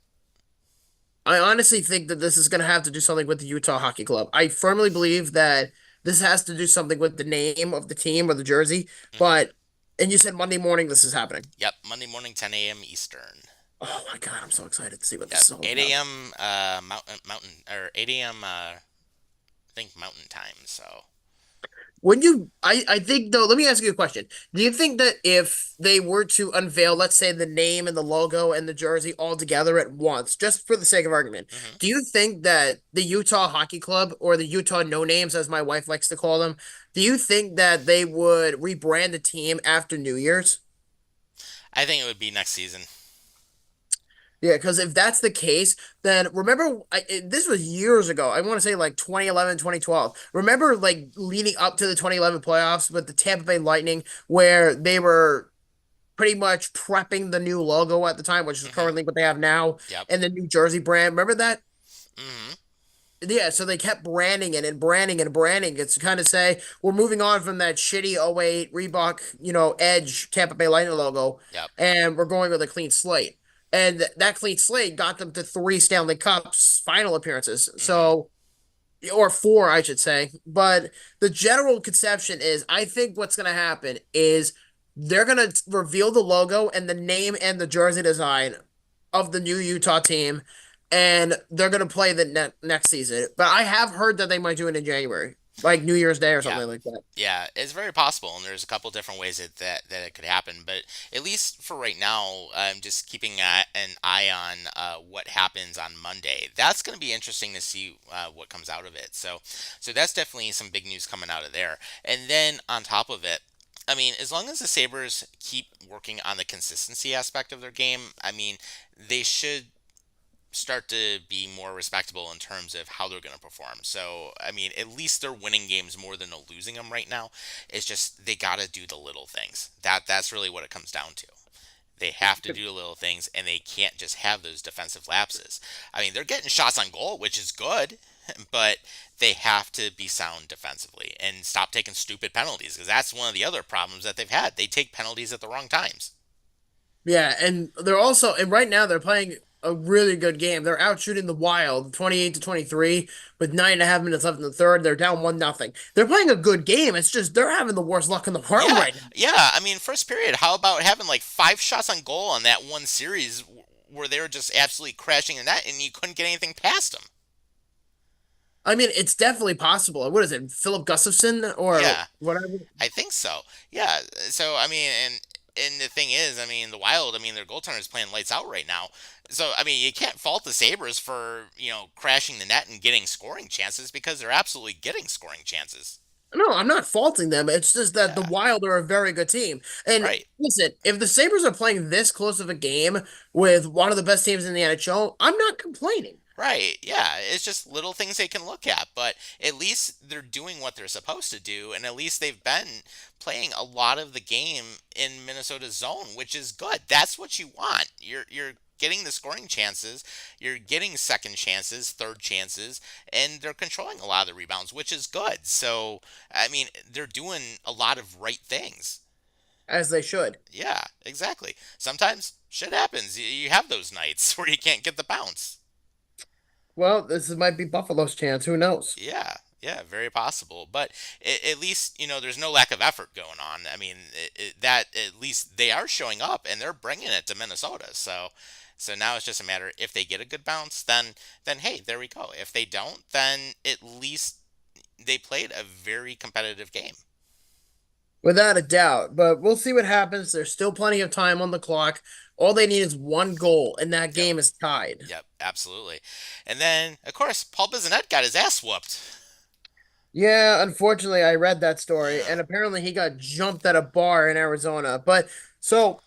I honestly think that this is going to have to do something with the Utah Hockey Club. I firmly believe that this has to do something with the name of the team or the jersey. Hmm. And you said Monday morning this is happening. Yep, Monday morning, 10 a.m. Eastern. Oh my God, I'm so excited to see what this Yep, is all 8 about. a.m. Mountain or 8 a.m. I think Mountain Time. So I think though, let me ask you a question. Do you think that if they were to unveil, let's say, the name and the logo and the jersey all together at once, just for the sake of argument, hmm do you think that the Utah Hockey Club, or the Utah No Names, as my wife likes to call them, do you think that they would rebrand the team after New Year's? I think it would be next season. Yeah, because if that's the case, then remember, this was years ago. I want to say like 2011, 2012. Remember, like leading up to the 2011 playoffs with the Tampa Bay Lightning, where they were pretty much prepping the new logo at the time, which is Hmm. currently what they have now, Yep. and the New Jersey brand. Remember that? hmm Yeah, so they kept branding it and branding and branding. It's to kind of say we're moving on from that shitty '08 Reebok, Edge Tampa Bay Lightning logo, Yep. and we're going with a clean slate. And that clean slate got them to three Stanley Cups final appearances. hmm So, or four, I should say. But the general conception is, I think what's going to happen is they're going to reveal the logo and the name and the jersey design of the new Utah team, and they're going to play the next season. But I have heard that they might do it in January, like New Year's Day or Yeah. something like that. Yeah, it's very possible, and there's a couple different ways that it could happen. But at least for right now, I'm just keeping an eye on what happens on Monday. That's going to be interesting to see what comes out of it. So that's definitely some big news coming out of there. And then on top of it, I mean, as long as the Sabres keep working on the consistency aspect of their game, I mean, they should start to be more respectable in terms of how they're going to perform. So, I mean, at least they're winning games more than they're losing them right now. It's just they got to do the little things. That's really what it comes down to. They have to do the little things, and they can't just have those defensive lapses. I mean, they're getting shots on goal, which is good, but they have to be sound defensively and stop taking stupid penalties because that's one of the other problems that they've had. They take penalties at the wrong times. Yeah, and and right now they're playing a really good game. They're out shooting the Wild 28-23 with 9.5 minutes left in the third. They're down 1-0. They're playing a good game. It's just they're having the worst luck in the world Yeah, right now. yeah. I mean, first period, how about having like 5 shots on goal on that one series where they were just absolutely crashing in that and you couldn't get anything past them? I mean, it's definitely possible. What is it, Philip Gustafson or Yeah, whatever? I think so. Yeah. So I mean, and the thing is, I mean, the Wild, I mean, their goaltender is playing lights out right now. So I mean, you can't fault the Sabres for crashing the net and getting scoring chances because they're absolutely getting scoring chances. No, I'm not faulting them. It's just that the Yeah. Wild are a very good team. And Right. listen, if the Sabres are playing this close of a game with one of the best teams in the NHL, I'm not complaining. Right. Yeah. It's just little things they can look at, but at least they're doing what they're supposed to do, and at least they've been playing a lot of the game in Minnesota's zone, which is good. That's what you want. You're getting the scoring chances, you're getting second chances, third chances, and they're controlling a lot of the rebounds, which is good. So, I mean, they're doing a lot of right things. As they should. Yeah, exactly. Sometimes shit happens. You have those nights where you can't get the bounce. Well, might be Buffalo's chance. Who knows? Yeah, yeah, very possible. But at least there's no lack of effort going on. I mean, that at least they are showing up and they're bringing it to Minnesota. So now it's just a matter if they get a good bounce, then hey, there we go. If they don't, then at least they played a very competitive game. Without a doubt. But we'll see what happens. There's still plenty of time on the clock. All they need is one goal, and that Yep, game is tied. yep, absolutely. And then of course Paul Bissonnette got his ass whooped. Yeah, unfortunately, I read that story, Yeah. and apparently he got jumped at a bar in Arizona. But so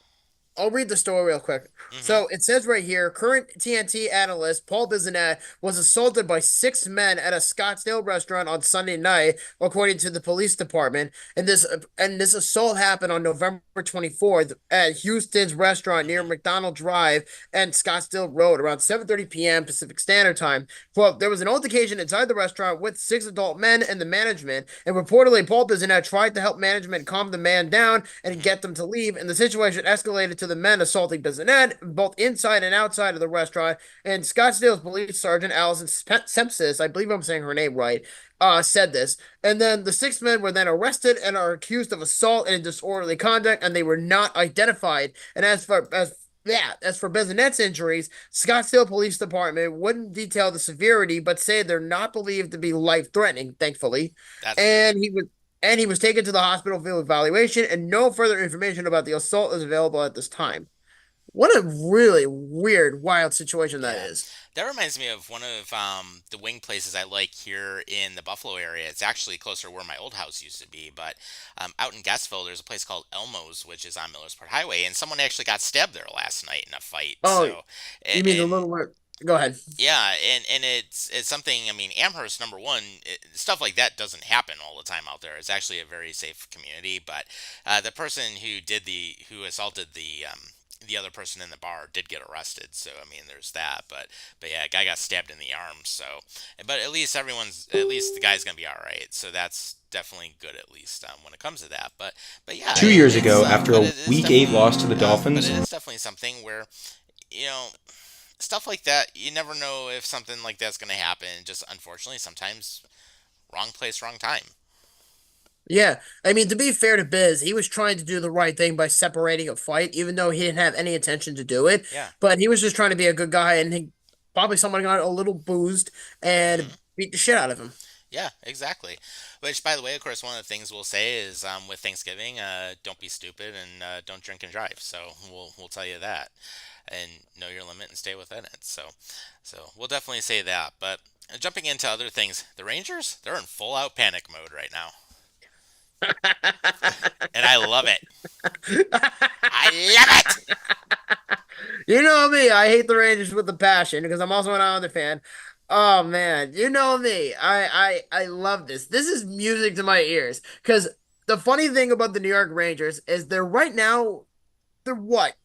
I'll read the story real quick. hmm So it says right here, current TNT analyst Paul Bissonnette was assaulted by 6 men at a Scottsdale restaurant on Sunday night, according to the police department. And this assault happened on November 24th at Houston's restaurant near hmm McDonald Drive and Scottsdale Road around 7:30 p.m. Pacific Standard Time. Quote, there was an altercation inside the restaurant with 6 adult men and the management, and reportedly Paul Bissonnette tried to help management calm the man down and hmm get them to leave, and the situation escalated to the men assaulting Bissonnette, both inside and outside of the restaurant. And Scottsdale's police sergeant, Allison Sepsis, I believe I'm saying her name right, said this. And then the 6 men were then arrested and are accused of assault and disorderly conduct, and they were not identified. And as for Bissonnette's injuries, Scottsdale Police Department wouldn't detail the severity, but say they're not believed to be life-threatening, thankfully. That's And he was taken to the hospital for evaluation, and no further information about the assault is available at this time. What a really weird, wild situation that Yeah. is. That reminds me of one of the wing places I like here in the Buffalo area. It's actually closer to where my old house used to be, but out in Guestville, there's a place called Elmo's, which is on Millersport Highway, and someone actually got stabbed there last night in a fight. Oh, So, you mean the and little one? Go ahead. yeah, and it's something. I mean, Amherst, number one, stuff like that doesn't happen all the time out there. It's actually a very safe community. But the person who assaulted the other person in the bar did get arrested. So I mean, there's that. But yeah, a guy got stabbed in the arm. So, but at least the guy's gonna be all right. So that's definitely good at least when it comes to that. But yeah, 2 years it's, ago, after but a it is Week 8 definitely- loss to the But Dolphins, it is definitely something where you know stuff like that, you never know if something like that's going to happen. Just unfortunately, sometimes wrong place, wrong time. Yeah, I mean, to be fair to Biz, he was trying to do the right thing by separating a fight, even though he didn't have any intention to do it. Yeah. But he was just trying to be a good guy, and probably someone got a little boozed and beat the shit out of him. Yeah, exactly. Which, by the way, of course, one of the things we'll say is with Thanksgiving, don't be stupid and don't drink and drive. So we'll tell you that, and know your limit and stay within it. So we'll definitely say that. But jumping into other things, the Rangers, they're in full out panic mode right now. And I love it. I love it. You know me, I hate the Rangers with a passion because I'm also an Islander fan. Oh man, you know me. I love this. This is music to my ears. Because the funny thing about the New York Rangers is they're right now, they're what?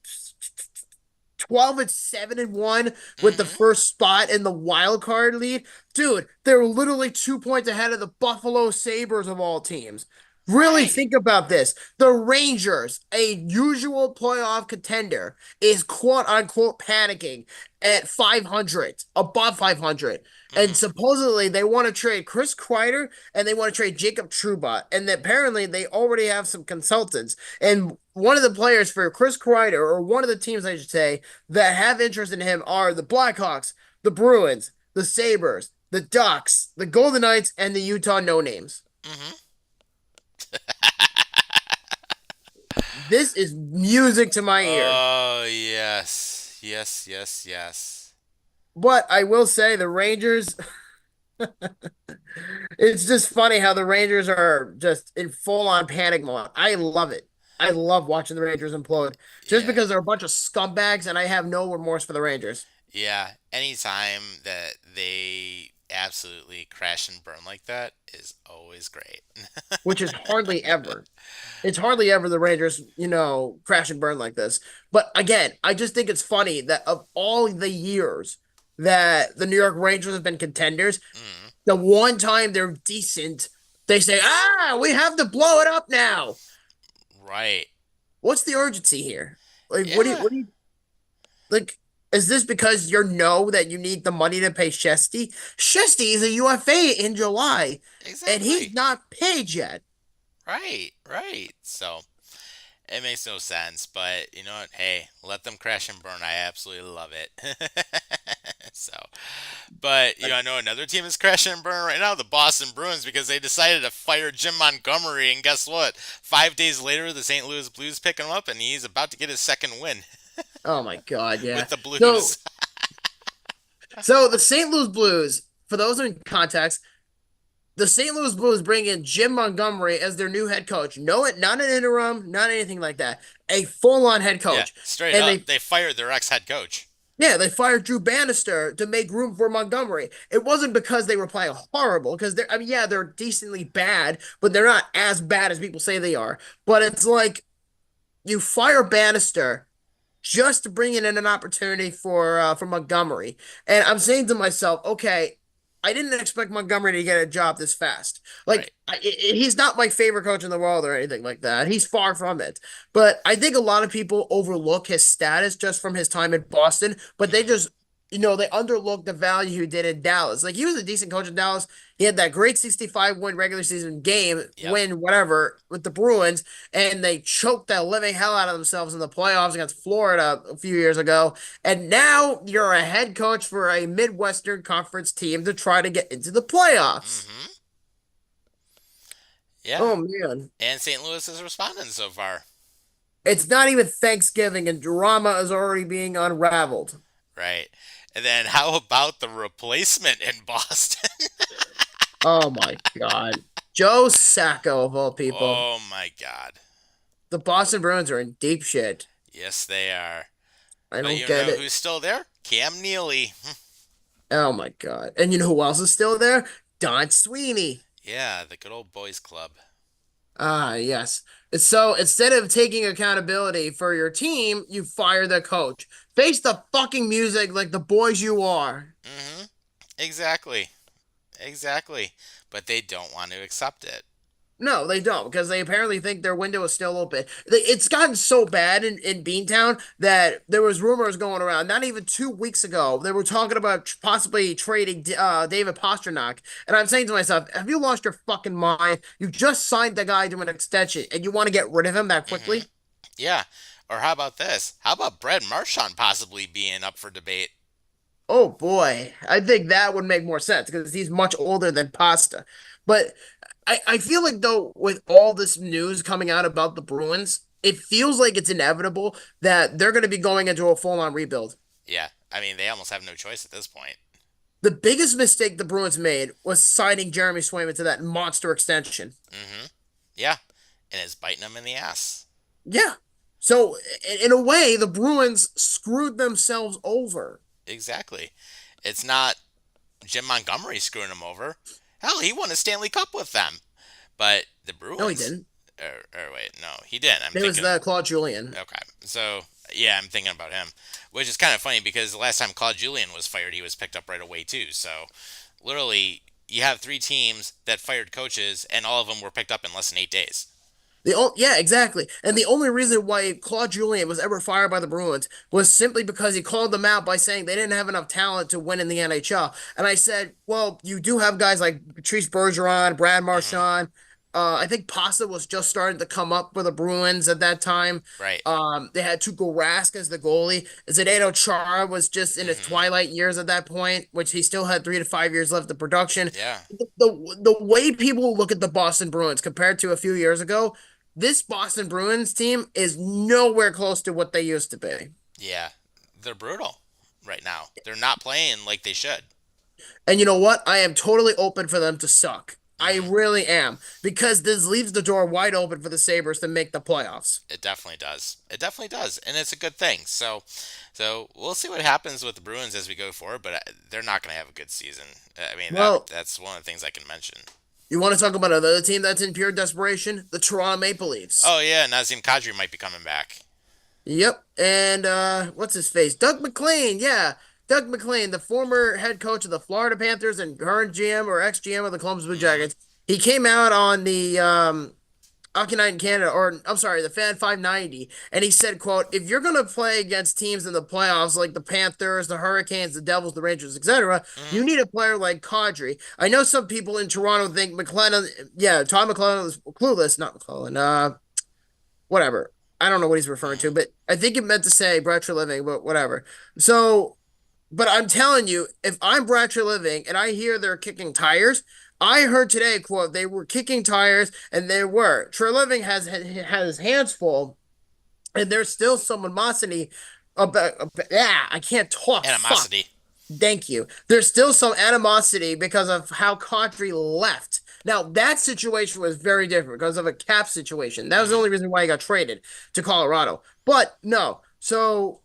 12-7-1 with the first spot in the wild card lead. Dude, they're literally 2 points ahead of the Buffalo Sabres of all teams. Really Right. think about this. The Rangers, a usual playoff contender, is quote unquote panicking at 500, above 500. And supposedly they want to trade Chris Kreider and they want to trade Jacob Trouba. And apparently they already have some consultants. And one of the players for Chris Kreider, or one of the teams, I should say, that have interest in him are the Blackhawks, the Bruins, the Sabres, the Ducks, the Golden Knights, and the Utah No Names. Hmm. This is music to my ear. Oh yes, yes, yes, yes. But I will say the Rangers, it's just funny how the Rangers are just in full on panic mode. I love it. I love watching the Rangers implode just Yeah. because they're a bunch of scumbags and I have no remorse for the Rangers. Yeah, anytime that they absolutely crash and burn like that is always great. Which is hardly ever. It's hardly ever the Rangers, crash and burn like this. But again, I just think it's funny that of all the years that the New York Rangers have been contenders, Mm. the one time they're decent, they say, we have to blow it up now. Right. What's the urgency here? Like, what Yeah. do you, like, is this because you know that you need the money to pay Shesty? Shesty is a UFA in July, Exactly. and he's not paid yet. Right, right. So it makes no sense, but you know what? Hey, let them crash and burn. I absolutely love it. So, but I know another team is crashing and burning right now, the Boston Bruins, because they decided to fire Jim Montgomery, and guess what? 5 days later, the St. Louis Blues pick him up, and he's about to get his second win Oh my God, yeah. with the Blues. So the St. Louis Blues, for those in context, the St. Louis Blues bring in Jim Montgomery as their new head coach. No, not an interim, not anything like that. A full-on head Yeah, coach. straight And up, they fired their ex-head coach. They fired Drew Bannister to make room for Montgomery. It wasn't because they were playing horrible, because they're decently bad, but they're not as bad as people say they are. But it's like you fire Bannister just to bring in an opportunity for Montgomery. And I'm saying to myself, okay, I didn't expect Montgomery to get a job this fast. Right. Like, he's not my favorite coach in the world or anything like that. He's far from it. But I think a lot of people overlook his status just from his time in Boston, but they just, they underlook the value he did in Dallas. Like, he was a decent coach in Dallas. He had that great 65 win regular season game, Yep. win, whatever, with the Bruins, and they choked the living hell out of themselves in the playoffs against Florida a few years ago. And now you're a head coach for a Midwestern Conference team to try to get into the playoffs. Mm-hmm. Yeah. Oh, man. And St. Louis is responding so far. It's not even Thanksgiving, and drama is already being unraveled. Right. And then how about the replacement in Boston? Oh, my God. Joe Sacco, of all people. Oh my God. The Boston Bruins are in deep shit. Yes, they are. I But don't you get know it. who's still there? Cam Neely. Oh, my God. And you know who else is still there? Don Sweeney. Yeah, the good old boys club. Ah, yes. So instead of taking accountability for your team, you fire the coach. Face the fucking music like the boys you are. Mm-hmm. Exactly. Exactly. But they don't want to accept it. No, they don't, because they apparently think their window is still open. It's gotten so bad in Beantown that there was rumors going around. Not even 2 weeks ago, they were talking about possibly trading David Pastrnak. And I'm saying to myself, have you lost your fucking mind? You just signed the guy to an extension, and you want to get rid of him that quickly? Yeah. Or how about this? How about Brad Marchand possibly being up for debate? Oh boy, I think that would make more sense because he's much older than Pasta. But I feel like though with all this news coming out about the Bruins, it feels like it's inevitable that they're going to be going into a full-on rebuild. Yeah. I mean, they almost have no choice at this point. The biggest mistake the Bruins made was signing Jeremy Swayman to that monster extension. Mm-hmm. Yeah. And it's biting them in the ass. Yeah. So in a way, the Bruins screwed themselves over. Exactly. It's not Jim Montgomery screwing them over. Hell, he won a Stanley Cup with them. But the Bruins. No, he didn't. Or wait, no, he didn't. It was Claude Julien. Okay, so yeah, I'm thinking about him, which is kind of funny because the last time Claude Julien was fired, he was picked up right away too. So literally, you have 3 teams that fired coaches, and all of them were picked up in less than 8 days. Yeah, exactly. And the only reason why Claude Julien was ever fired by the Bruins was simply because he called them out by saying they didn't have enough talent to win in the NHL. And I said, well, you do have guys like Patrice Bergeron, Brad Marchand. I think Pasta was just starting to come up for the Bruins at that time. Right. They had Tuukka Rask as the goalie. Zdeno Chara was just in his twilight years at that point, which he still had 3 to 5 years left of production. Yeah. The way people look at the Boston Bruins compared to a few years ago, this Boston Bruins team is nowhere close to what they used to be. Yeah, they're brutal right now. They're not playing like they should. And you know what? I am totally open for them to suck. I really am. Because this leaves the door wide open for the Sabres to make the playoffs. It definitely does. It definitely does, and it's a good thing. So we'll see what happens with the Bruins as we go forward, but they're not going to have a good season. I mean, that's one of the things I can mention. You want to talk about another team that's in pure desperation? The Toronto Maple Leafs. Oh yeah, Nazem Kadri might be coming back. Yep. And what's his face? Doug McLean. Yeah. Doug McLean, the former head coach of the Florida Panthers and current GM or ex-GM of the Columbus Blue Jackets. He came out on the Hockey Night in Canada, or I'm sorry, the Fan 590, and he said, quote, if you're going to play against teams in the playoffs like the Panthers, the Hurricanes, the Devils, the Rangers, etc., you need a player like Kadri. I know some people in Toronto think McLennan, Todd McLennan is clueless, not McLennan, whatever. I don't know what he's referring to, but I think it meant to say Brad Treliving, but whatever. So, but I'm telling you, if I'm Brad Treliving and I hear they're kicking tires, I heard today, quote, they were kicking tires, and they were. Treliving has his hands full, and there's still some animosity about, I can't talk. Animosity. Fuck. Thank you. There's still some animosity because of how Kadri left. Now, that situation was very different because of a cap situation. That was the only reason why he got traded to Colorado. But no, so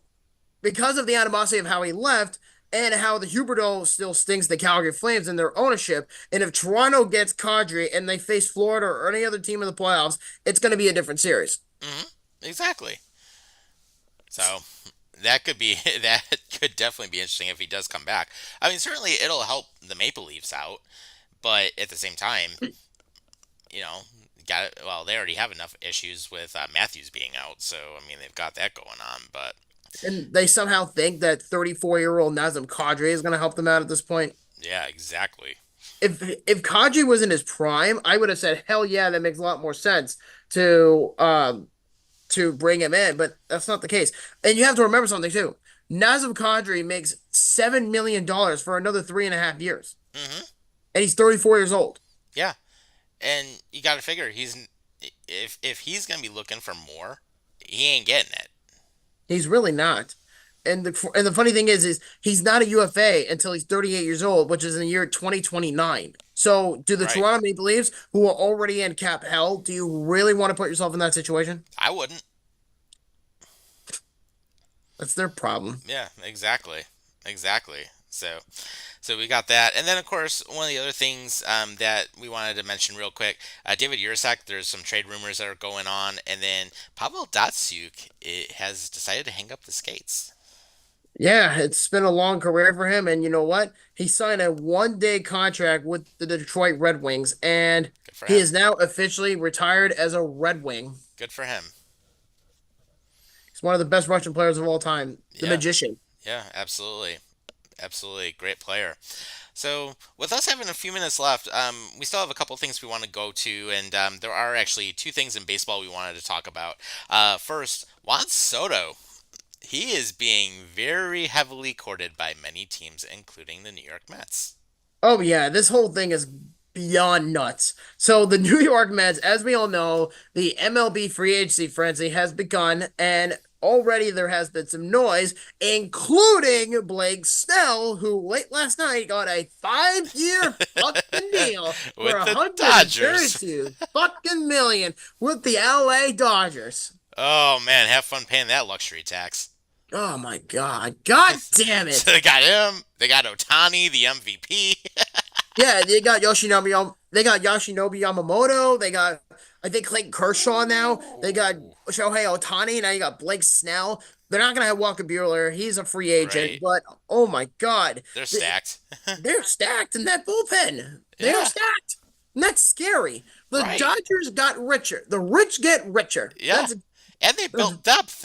because of the animosity of how he left and how the Huberdeau still stings the Calgary Flames in their ownership, and if Toronto gets Kadri and they face Florida or any other team in the playoffs, it's going to be a different series. Exactly. So that could be could definitely be interesting if he does come back. I mean, certainly it'll help the Maple Leafs out, but at the same time, you know, well, they already have enough issues with Matthews being out, so I mean, they've got that going on. But And they somehow think that 34-year-old Nazem Kadri is going to help them out at this point. yeah, exactly. If Kadri was in his prime, I would have said, hell yeah, that makes a lot more sense to bring him in, but that's not the case. And you have to remember something too. Nazem Kadri makes $7 million for another 3.5 years, Hmm. and he's 34 years old. Yeah, and you got to figure if he's gonna be looking for more, he ain't getting it. He's really not. And the funny thing is he's not a UFA until he's 38 years old, which is in the year 2029. So, do the Right. Toronto Maple Leafs, who are already in cap hell, do you really want to put yourself in that situation? I wouldn't. That's their problem. Yeah, exactly, exactly. So we got that, and then of course one of the other things that we wanted to mention real quick, David Yursak. There's some trade rumors that are going on, and then Pavel Datsyuk has decided to hang up the skates. Yeah, it's been a long career for him, and you know what? He signed a 1-day contract with the Detroit Red Wings, and Good for he him. is now officially retired as a Red Wing. Good for him. He's one of the best Russian players of all time, the Yeah. Magician. Yeah, absolutely. Absolutely. Great player. So, with us having a few minutes left, we still have a couple things we want to go to, and there are actually two things in baseball we wanted to talk about. First, Juan Soto. He is being very heavily courted by many teams, including the New York Mets. Oh yeah, this whole thing is beyond nuts. So the New York Mets, as we all know, the MLB free agency frenzy has begun, and already there has been some noise, including Blake Snell, who late last night got a 5-year fucking deal for With the Dodgers. 132 fucking million with the LA Dodgers. Oh man, have fun paying that luxury tax. Oh my God. God damn it. So they got him. They got Otani, the MVP. Yeah, they got Yoshinobu Yamamoto. They got, I think, Clayton Kershaw now. They got Shohei Otani. Now you got Blake Snell. They're not gonna have Walker Buehler. He's a free agent, Right. but oh my God, They're stacked. they're stacked in that bullpen. They're Yeah. stacked. And that's scary. The Right. Dodgers got richer. The rich get richer. Yeah. And they built depth.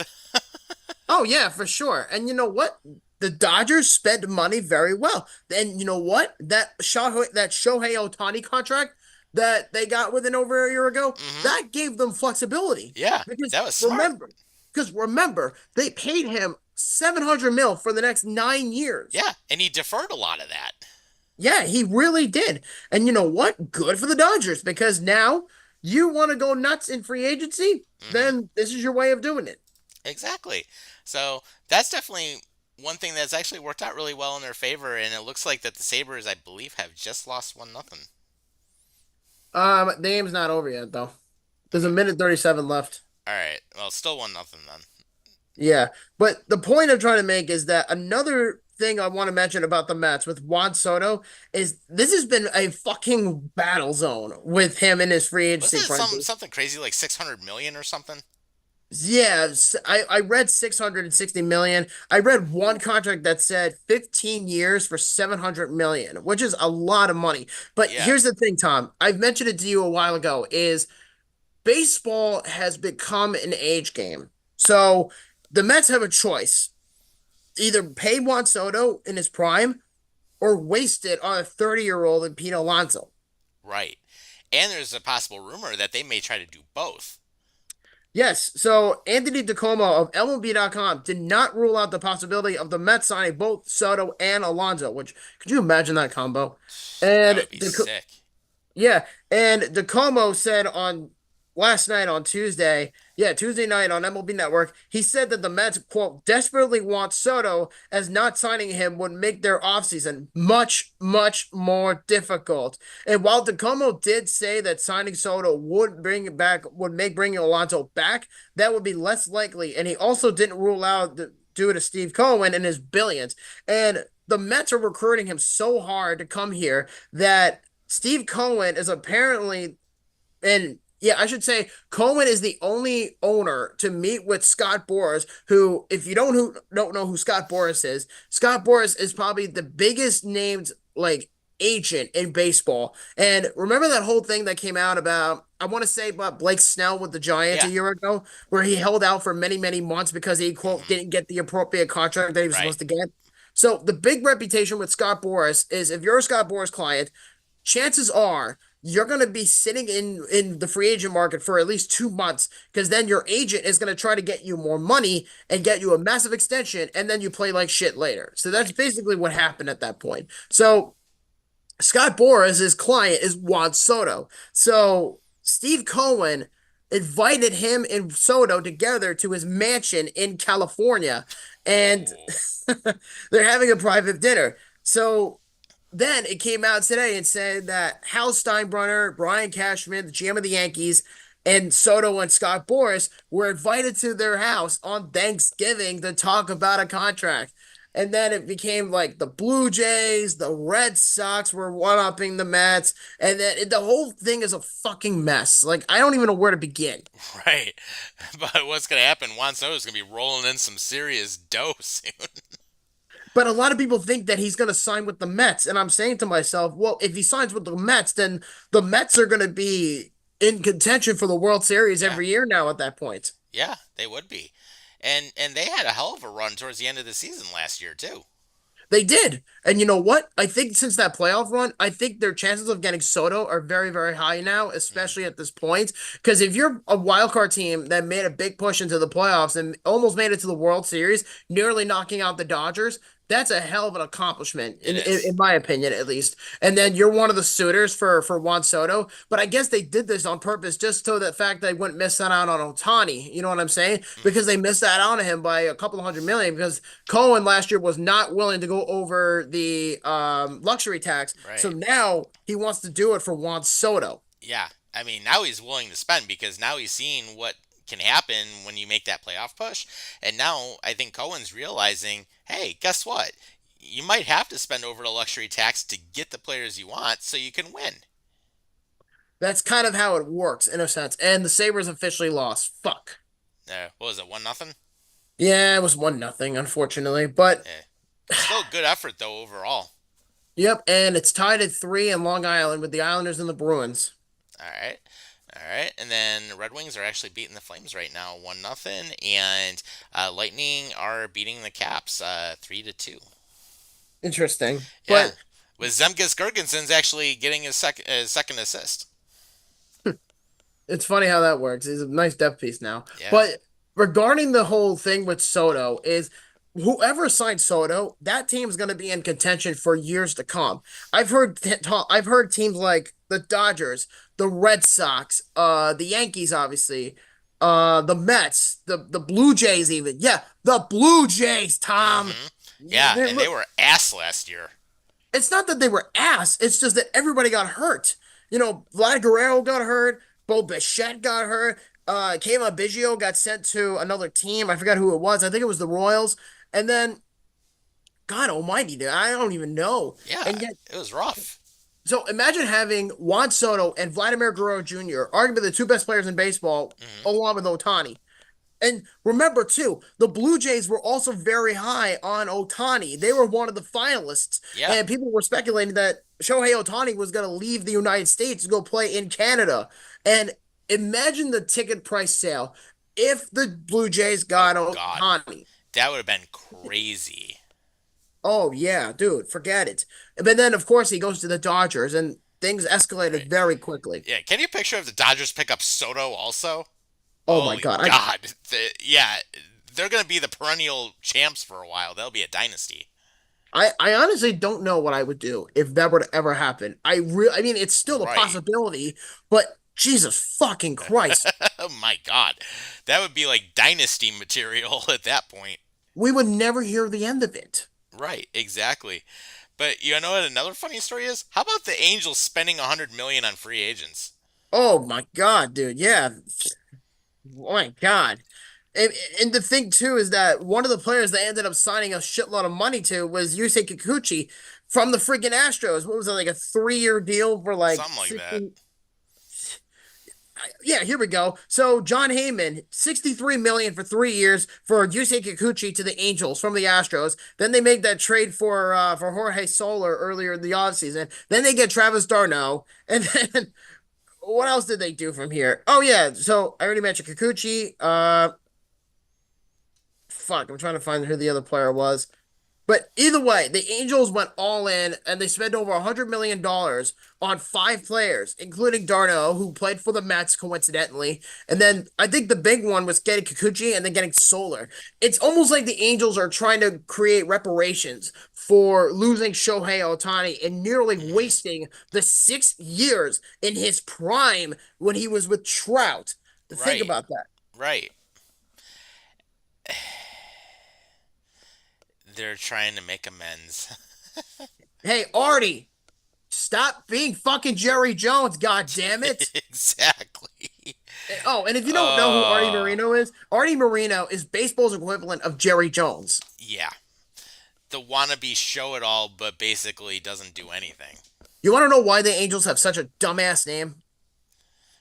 Oh yeah, for sure. And you know what? The Dodgers spent money very well. And you know what? That Shohei Otani contract that they got within over a year ago, Mhm. that gave them flexibility. Yeah, Because that was smart. remember, they paid him 700 mil for the next 9 years. Yeah, and he deferred a lot of that. Yeah, he really did. And you know what? Good for the Dodgers, because now you want to go nuts in free agency, Mhm. then this is your way of doing it. Exactly. So that's definitely one thing that's actually worked out really well in their favor, and it looks like that the Sabres, I believe, have just lost 1-0. The game's not over yet though. There's a minute 37 left. All right. Well, still 1-0 then. Yeah, but the point I'm trying to make is that another thing I want to mention about the Mets with Juan Soto is this has been a fucking battle zone with him in his free agency Wasn't it frenzy. something crazy like 600 million or something? Yeah, I read 660 million. I read one contract that said 15 years for 700 million, which is a lot of money. But Yeah. here's the thing, Tom. I've mentioned it to you a while ago, is baseball has become an age game. So the Mets have a choice. Either pay Juan Soto in his prime or waste it on a 30-year-old in Pete Alonso. Right. And there's a possible rumor that they may try to do both. Yes, so Anthony DeComo of MLB.com did not rule out the possibility of the Mets signing both Soto and Alonso, which, could you imagine that combo? That And would be sick. yeah, and DeComo said on last night on Tuesday night on MLB Network, he said that the Mets, quote, desperately want Soto, as not signing him would make their offseason much, much more difficult. And while DeComo did say that signing Soto would make bringing Alonso back, that would be less likely. And he also didn't rule out due to Steve Cohen and his billions. And the Mets are recruiting him so hard to come here that Steve Cohen is apparently, and Yeah, I should say Cohen is the only owner to meet with Scott Boras, who, if you don't know who Scott Boras is probably the biggest named like agent in baseball. And remember that whole thing that came out about, I want to say about Blake Snell with the Giants a Yeah. year ago, where he held out for many, many months because he quote Hmm. didn't get the appropriate contract that he was Right. supposed to get. So the big reputation with Scott Boras is if you're a Scott Boras client, chances are you're going to be sitting in the free agent market for at least 2 months because then your agent is going to try to get you more money and get you a massive extension and then you play like shit later. So that's Right. basically what happened at that point. So Scott Boras, his client, is Juan Soto. So Steve Cohen invited him and Soto together to his mansion in California, and Ooh. they're having a private dinner. So then it came out today and said that Hal Steinbrenner, Brian Cashman, the GM of the Yankees, and Soto and Scott Boras were invited to their house on Thanksgiving to talk about a contract. And then it became like the Blue Jays, the Red Sox were one-upping the Mets, and then the whole thing is a fucking mess. Like I don't even know where to begin. Right. But what's going to happen? Juan Soto's going to be rolling in some serious dough soon. But a lot of people think that he's going to sign with the Mets. And I'm saying to myself, well, if he signs with the Mets, then the Mets are going to be in contention for the World Series Yeah. every year now at that point. Yeah, they would be. And they had a hell of a run towards the end of the season last year too. They did. And you know what? I think since that playoff run, I think their chances of getting Soto are very, very high now, Mhm. especially at this point. Because if you're a wild card team that made a big push into the playoffs and almost made it to the World Series, nearly knocking out the Dodgers, that's a hell of an accomplishment, It in is. my opinion, at least. And then you're one of the suitors for Juan Soto. But I guess they did this on purpose just so the fact they wouldn't miss out on Ohtani. You know what I'm saying? Mhm. Because they missed that out on him by a couple of hundred million because Cohen last year was not willing to go over the luxury tax. So Right. now he wants to do it for Juan Soto. Yeah. I mean, now he's willing to spend because now he's seeing what can happen when you make that playoff push. And now I think Cohen's realizing, hey, guess what? You might have to spend over the luxury tax to get the players you want so you can win. That's kind of how it works in a sense. And the Sabres officially lost. Fuck. What was it, 1-0? Yeah, it was 1-0, unfortunately. But Eh. Still a good effort, though, overall. yep, and it's tied at 3 in Long Island with the Islanders and the Bruins. All right. All right. And then the Red Wings are actually beating the Flames right now, 1-0. And Lightning are beating the Caps 3-2. Interesting. Yeah. But With Zemgus Girgensons actually getting his second assist. it's funny how that works. He's a nice depth piece now. Yeah. But regarding the whole thing with Soto is whoever signed Soto, that team's going to be in contention for years to come. I've heard teams like the Dodgers, the Red Sox, the Yankees obviously, the Mets, the Blue Jays even. Yeah, the Blue Jays, Tom. Hmm. Yeah. They're, And they were ass last year. it's not that they were ass. It's just that everybody got hurt. You know, Vlad Guerrero got hurt. Bo Bichette got hurt. Kayla Biggio got sent to another team. I forgot who it was. I think it was the Royals. And then, God Almighty, dude, I don't even know. Yeah. And yet, It was rough. so imagine having Juan Soto and Vladimir Guerrero Jr., arguably the two best players in baseball, Hmm. along with Ohtani. And remember, too, the Blue Jays were also very high on Ohtani. They were one of the finalists. Yeah. And people were speculating that Shohei Ohtani was going to leave the United States to go play in Canada. And imagine the ticket price sale if the Blue Jays got Oh, God. Ohtani. That would have been crazy. Oh, yeah, dude, forget it. But then, of course, he goes to the Dodgers, and things escalated Right. very quickly. Yeah. Can you picture if the Dodgers pick up Soto also? Oh, my Holy God. God. Yeah. They're going to be the perennial champs for a while. They'll be a dynasty. I honestly don't know what I would do if that were to ever happen. I mean, it's still a Right. possibility, but Jesus fucking Christ, Oh my God. That would be like dynasty material at that point. we would never hear the end of it. Right, exactly. But you know what another funny story is? How about the Angels spending 100 million on free agents? Oh my God, dude. Yeah. Oh my God. And, and the thing too is that one of the players they ended up signing a shitload of money to was Yusei Kikuchi from the freaking Astros. What was it, like a 3-year deal for like Something like that. 60 Yeah, here we go. So John Heyman, 63 million for 3 years for Yusei Kikuchi to the Angels from the Astros. Then they make that trade for Jorge Soler earlier in the offseason. Then they get Travis d'Arnaud. And then what else did they do from here? Oh yeah, so I already mentioned Kikuchi. Fuck, I'm trying to find who the other player was. But either way, the Angels went all in and they spent over $100 million on 5 players, including d'Arnaud, who played for the Mets coincidentally. And then I think the big one was getting Kikuchi and then getting Solar. It's almost like the Angels are trying to create reparations for losing Shohei Ohtani and nearly wasting the 6 years in his prime when he was with Trout. Think Right, about that. right. They're trying to make amends. Hey, Artie, stop being fucking Jerry Jones, god damn it. Exactly. Oh, and if you don't know who Uh, Artie Moreno is baseball's equivalent of Jerry Jones. yeah. The wannabe show it all, but basically doesn't do anything You want to know why the Angels have such a dumbass name?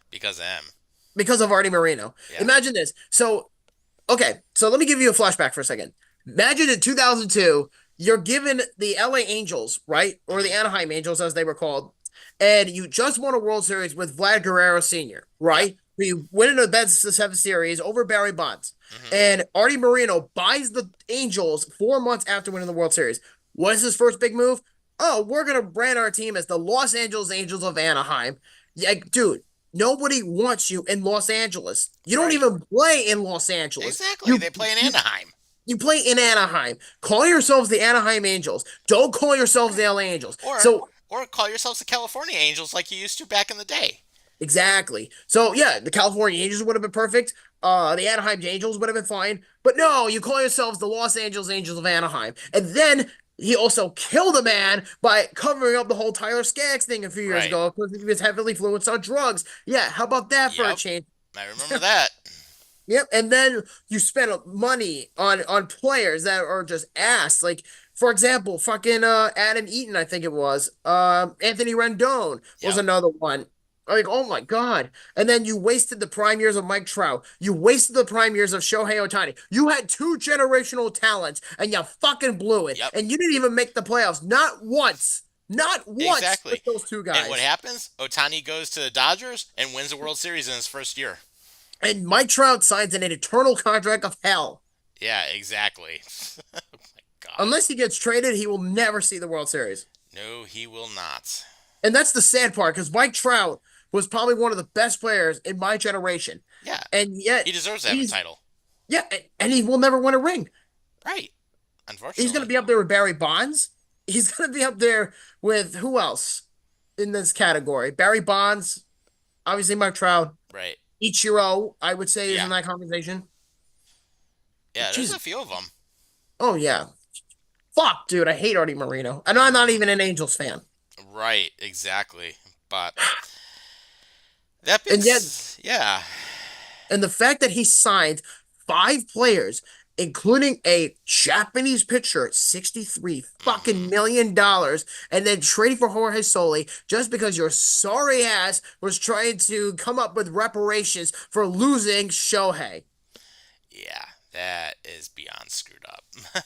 because of him. Because of Artie Moreno. Yeah. Imagine this. So, okay, so let me give you a flashback for a second. Imagine in 2002, you're given the LA Angels, right? Or the Mhm. Anaheim Angels, as they were called, and you just won a World Series with Vlad Guerrero Sr., Yep. right? You win in the best of seven series over Barry Bonds. Hmm. And Artie Moreno buys the Angels 4 months after winning the World Series. What is his first big move? Oh, we're going to brand our team as the Los Angeles Angels of Anaheim. Yeah, dude, nobody wants you in Los Angeles. You don't Right. even play in Los Angeles. Exactly. You, They play in you, Anaheim. you play in Anaheim. Call yourselves the Anaheim Angels. Don't call yourselves the LA Angels. Or So or call yourselves the California Angels like you used to back in the day. exactly. So yeah, the California Angels would have been perfect. The Anaheim Angels would have been fine. But no, you call yourselves the Los Angeles Angels of Anaheim. And then he also killed a man by covering up the whole Tyler Skaggs thing a few years Right. ago because he was heavily influenced on drugs. Yeah, how about that for a Yep. change? I remember that. Yep, and then you spend money on players that are just ass. Like for example, fucking Adam Eaton, I think it was. Anthony Rendon was Yep. another one. Like, oh my God. And then you wasted the prime years of Mike Trout. You wasted the prime years of Shohei Ohtani. You had two generational talents and you fucking blew it. Yep. And you didn't even make the playoffs. Not once. Not once with Exactly. those two And what guys. happens? Otani goes to the Dodgers and wins the World Series in his first year. And Mike Trout signs an eternal contract of hell. Yeah, exactly. Oh my God. Unless he gets traded, he will never see the World Series. No, he will not. And that's the sad part because Mike Trout was probably one of the best players in my generation. Yeah, And yet he deserves to have a he's title. yeah, and he will never win a ring. Right. He's going to Unfortunately. be up there with Barry Bonds. He's going to be up there with who else in this category? Barry Bonds, obviously Mike Trout, Right. Ichiro, I would say is Yeah. in that conversation. Yeah, there's Jesus. a few of them. Oh yeah. Fuck, dude, I hate Artie Moreno. And I'm not even an Angels fan. Right, exactly. But that being And yet yeah. And the fact that he signed 5 players, including a Japanese pitcher, 63 fucking Mhm. million dollars, and then trading for Jorge Soli just because your sorry ass was trying to come up with reparations for losing Shohei. Yeah, that is beyond screwed up.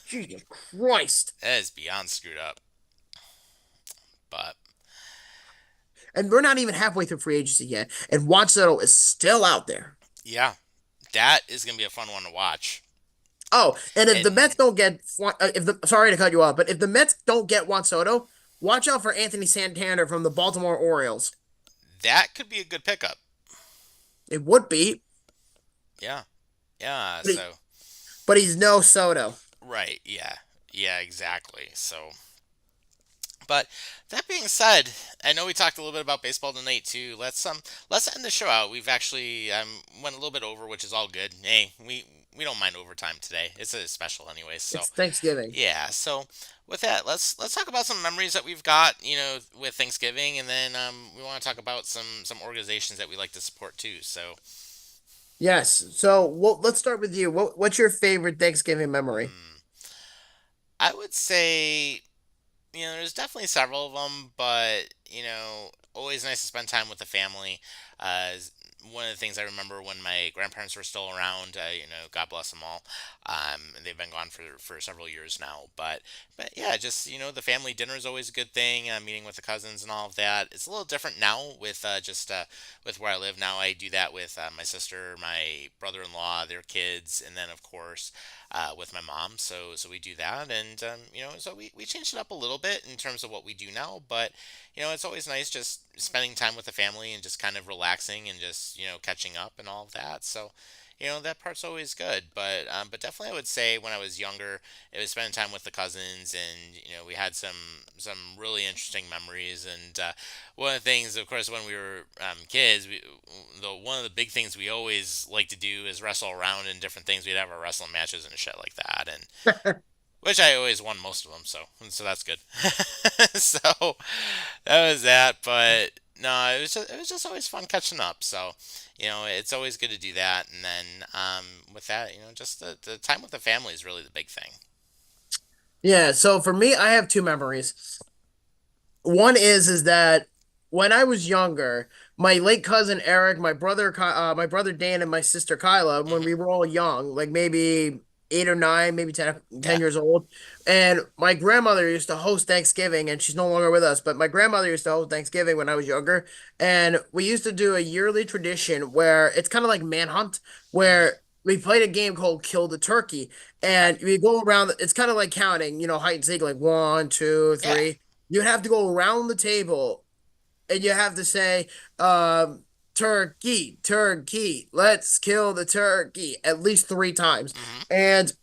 Jesus Christ. That is beyond screwed up. But And we're not even halfway through free agency yet, and Juan Soto is still out there. yeah, that is gonna be a fun one to watch. Oh, and if the And Mets don't get, if the sorry to cut you off, but if the Mets don't get Juan Soto, watch out for Anthony Santander from the Baltimore Orioles. that could be a good pickup. It would be, Yeah. Yeah, but, so but he's no Soto. right, yeah. Yeah, exactly. So but that being said, I know we talked a little bit about baseball tonight too. Let's end the show out. We've actually went a little bit over, which is all good. Hey, we don't mind overtime today. It's a special anyways. So It's Thanksgiving. yeah. So with that, let's talk about some memories that we've got, with Thanksgiving, and then we want to talk about some organizations that we like to support too. So Yes. So let's start with you. What's your favorite Thanksgiving memory? I would say, there's definitely several of them, but always nice to spend time with the family. Uh, one of the things I remember when my grandparents were still around, God bless them all. They've been gone for several years now, but yeah, just the family dinner is always a good thing. Meeting with the cousins and all of that. It's a little different now with just with where I live now. I do that with my sister, my brother-in-law, their kids, and then of course with my mom. So we do that, and so we changed it up a little bit in terms of what we do now. But it's always nice just spending time with the family and just kind of relaxing and just catching up and all of that. So that part's always good. But definitely I would say when I was younger, it was spending time with the cousins, and we had some really interesting memories. And one of the things, of course, when we were kids, one of the big things we always like to do is wrestle around in different things. We'd have our wrestling matches and shit like that, and which I always won most of them, so that's good. So that was that, but no, it was just always fun catching up. So it's always good to do that, and then with that, just the time with the family is really the big thing. Yeah, so for me, I have two memories. One is that when I was younger, my late cousin Eric, my brother Dan, and my sister Kyla, when Hmm. we were all young, like maybe 8 or 9, maybe 10, Yeah. 10 years old, and my grandmother used to host Thanksgiving, and she's no longer with us, but my grandmother used to host Thanksgiving when I was younger, and we used to do a yearly tradition where it's kind of like Manhunt, Hmm. where we played a game called Kill the Turkey, Okay. and we go around. It's kind of like counting, hide and seek, like one, two, Yeah. three. You have to go around the table and you have to say, turkey, turkey, let's kill the turkey at least 3 times. Hmm. And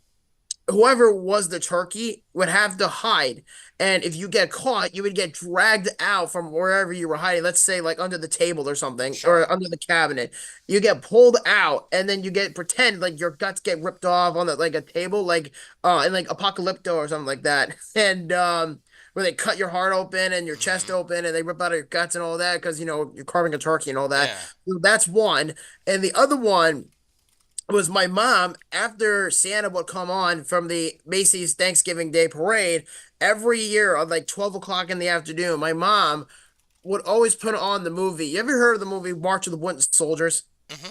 whoever was the turkey would have to hide. And if you get caught, you would get dragged out from wherever you were hiding. Let's say like under the table or something, Sure. or under the cabinet. You get pulled out, and then you get pretend like your guts get ripped off on like a table, like in like Apocalypto or something like that. And where they cut your heart open and your chest Hmm. open, and they rip out your guts and all that because you're carving a turkey and all that. Yeah. So that's one. And the other one was my mom after Santa would come on from the Macy's Thanksgiving Day parade every year at like 12 o'clock in the afternoon. My mom would always put on the movie. You ever heard of the movie March of the Wooden Soldiers? Hmm.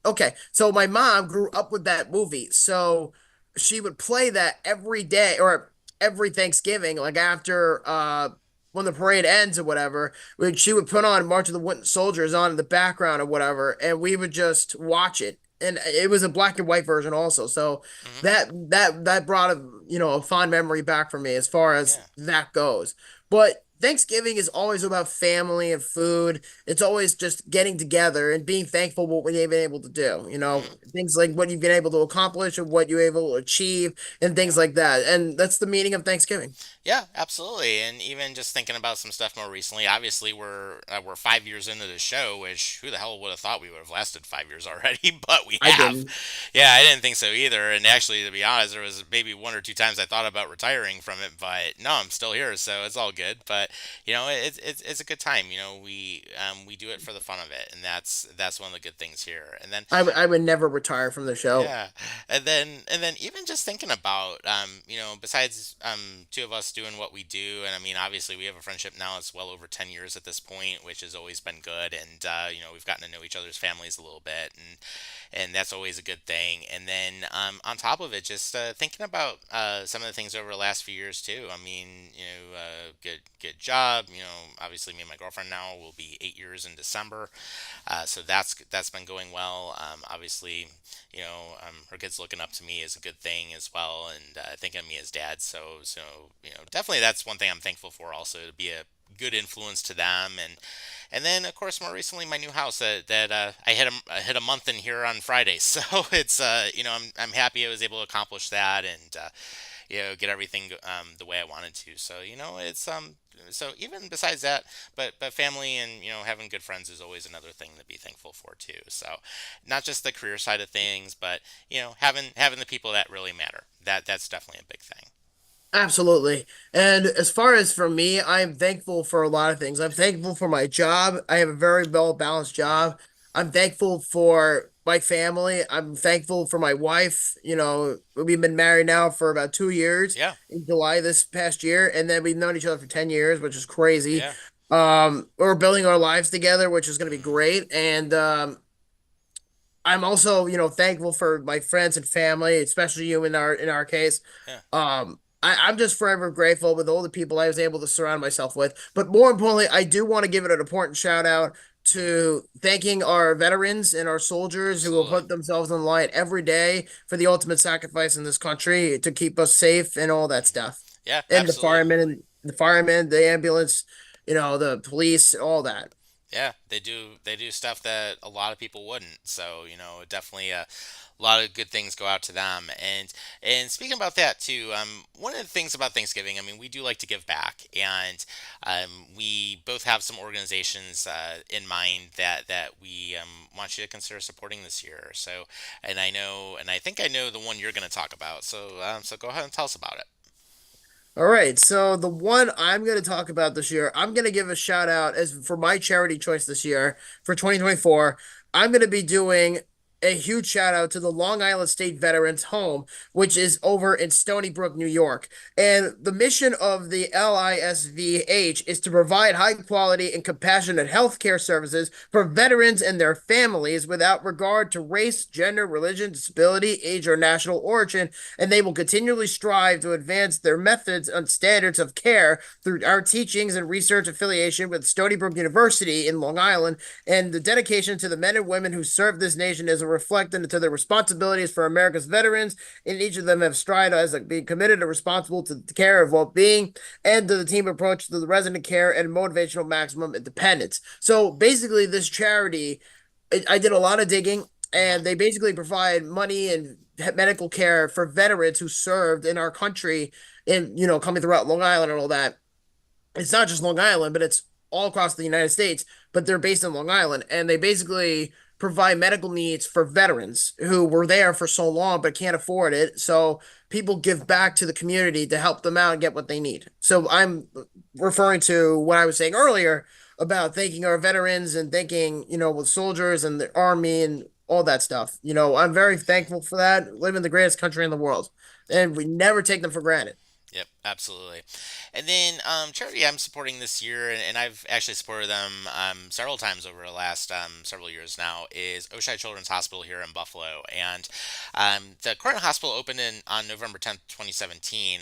Okay, so my mom grew up with that movie, so she would play that every day or every Thanksgiving, like after when the parade ends or whatever. She would put on March of the Wooden Soldiers on in the background or whatever, and we would just watch it. And it was a black and white version also, so Hmm. that brought a fond memory back for me as far as Yeah. that goes. But Thanksgiving is always about family and food. It's always just getting together and being thankful for what you've been able to do. Hmm. Things like what you've been able to accomplish and what you're able to achieve and things Yeah. like that. And that's the meaning of Thanksgiving. Yeah, absolutely. And even just thinking about some stuff more recently, obviously we're 5 years into the show, which who the hell would have thought we would have lasted 5 years already? But we I have. didn't. Yeah, I didn't think so either. And actually, to be honest, there was maybe one or two times I thought about retiring from it, but no, I'm still here, so it's all good. But it's a good time. We do it for the fun of it, and that's one of the good things here. And then I would never retire from the show. yeah, and then even just thinking about besides two of us doing what we do, and I mean obviously we have a friendship now. It's well over 10 years at this point, which has always been good, and we've gotten to know each other's families a little bit, and that's always a good thing. And then on top of it, just thinking about some of the things over the last few years too. I mean, good job. Obviously me and my girlfriend now will be 8 years in December. So that's been going well. Obviously, her kids looking up to me is a good thing as well, and thinking of me as dad. So definitely that's one thing I'm thankful for. Also to be a good influence to them, and then of course more recently my new house that I hit a month in here on Friday. So it's I'm happy I was able to accomplish that, and get everything the way I wanted to. So it's so even besides that, but family and having good friends is always another thing to be thankful for too. So not just the career side of things, but having the people that really matter. That's definitely a big thing. Absolutely. And as far as for me, I'm thankful for a lot of things. I'm thankful for my job. I have a very well balanced Hmm. job. I'm thankful for my family. I'm thankful for my wife. We've been married now for about 2 years Yeah, in July this past year, and then we've known each other for 10 years, which is crazy. yeah. We're building our lives together, which is going to be Hmm. great. And I'm also, thankful for my friends and family, especially you in our case. Yeah. I'm just forever grateful with all the people I was able to surround myself with. But more importantly, I do want to give it an important shout out to thanking our veterans and our soldiers who will Absolutely. put themselves on the line every day for the ultimate sacrifice in this country to keep us safe and all that stuff. Yeah, And absolutely. the firemen, the ambulance, the police, all that. Yeah, they do stuff that a lot of people wouldn't. So, definitely a lot of good things go out to them. And speaking about that too, one of the things about Thanksgiving, I mean, we do like to give back, and we both have some organizations in mind that we want you to consider supporting this year. So, and I think I know the one you're going to talk about. So go ahead and tell us about it. All right, so the one I'm going to talk about this year, I'm going to give a shout out as for my charity choice this year for 2024. I'm going to be doing a huge shout out to the Long Island State Veterans Home, which is over in Stony Brook, New York. And the mission of the LISVH is to provide high quality and compassionate health care services for veterans and their families without regard to race, gender, religion, disability, age, or national origin, and they will continually strive to advance their methods and standards of care through our teachings and research affiliation with Stony Brook University in Long Island, and the dedication to the men and women who serve this nation is a reflection to their responsibilities for America's veterans, and each of them have strived as being committed and responsible to the care of well-being, and to the team approach to the resident care and motivational maximum independence. So basically, this charity, I did a lot of digging, Uh-huh. and they basically provide money and medical care for veterans who served in our country and coming throughout Long Island and all that. It's not just Long Island, but it's all across the United States, but they're based in Long Island, and they basically provide medical needs for veterans who were there for so long but can't afford it. So people give back to the community to help them out and get what they need. So I'm referring to what I was saying earlier about thanking our veterans and thanking, with soldiers and the army and all that stuff. I'm very thankful for that. Live in the greatest country in the world, and we never take them for granted. Yep, absolutely. And then charity I'm supporting this year, and I've actually supported them several times over the last several years now, is Oshai Children's Hospital here in Buffalo. And the current hospital opened on November 10th, 2017.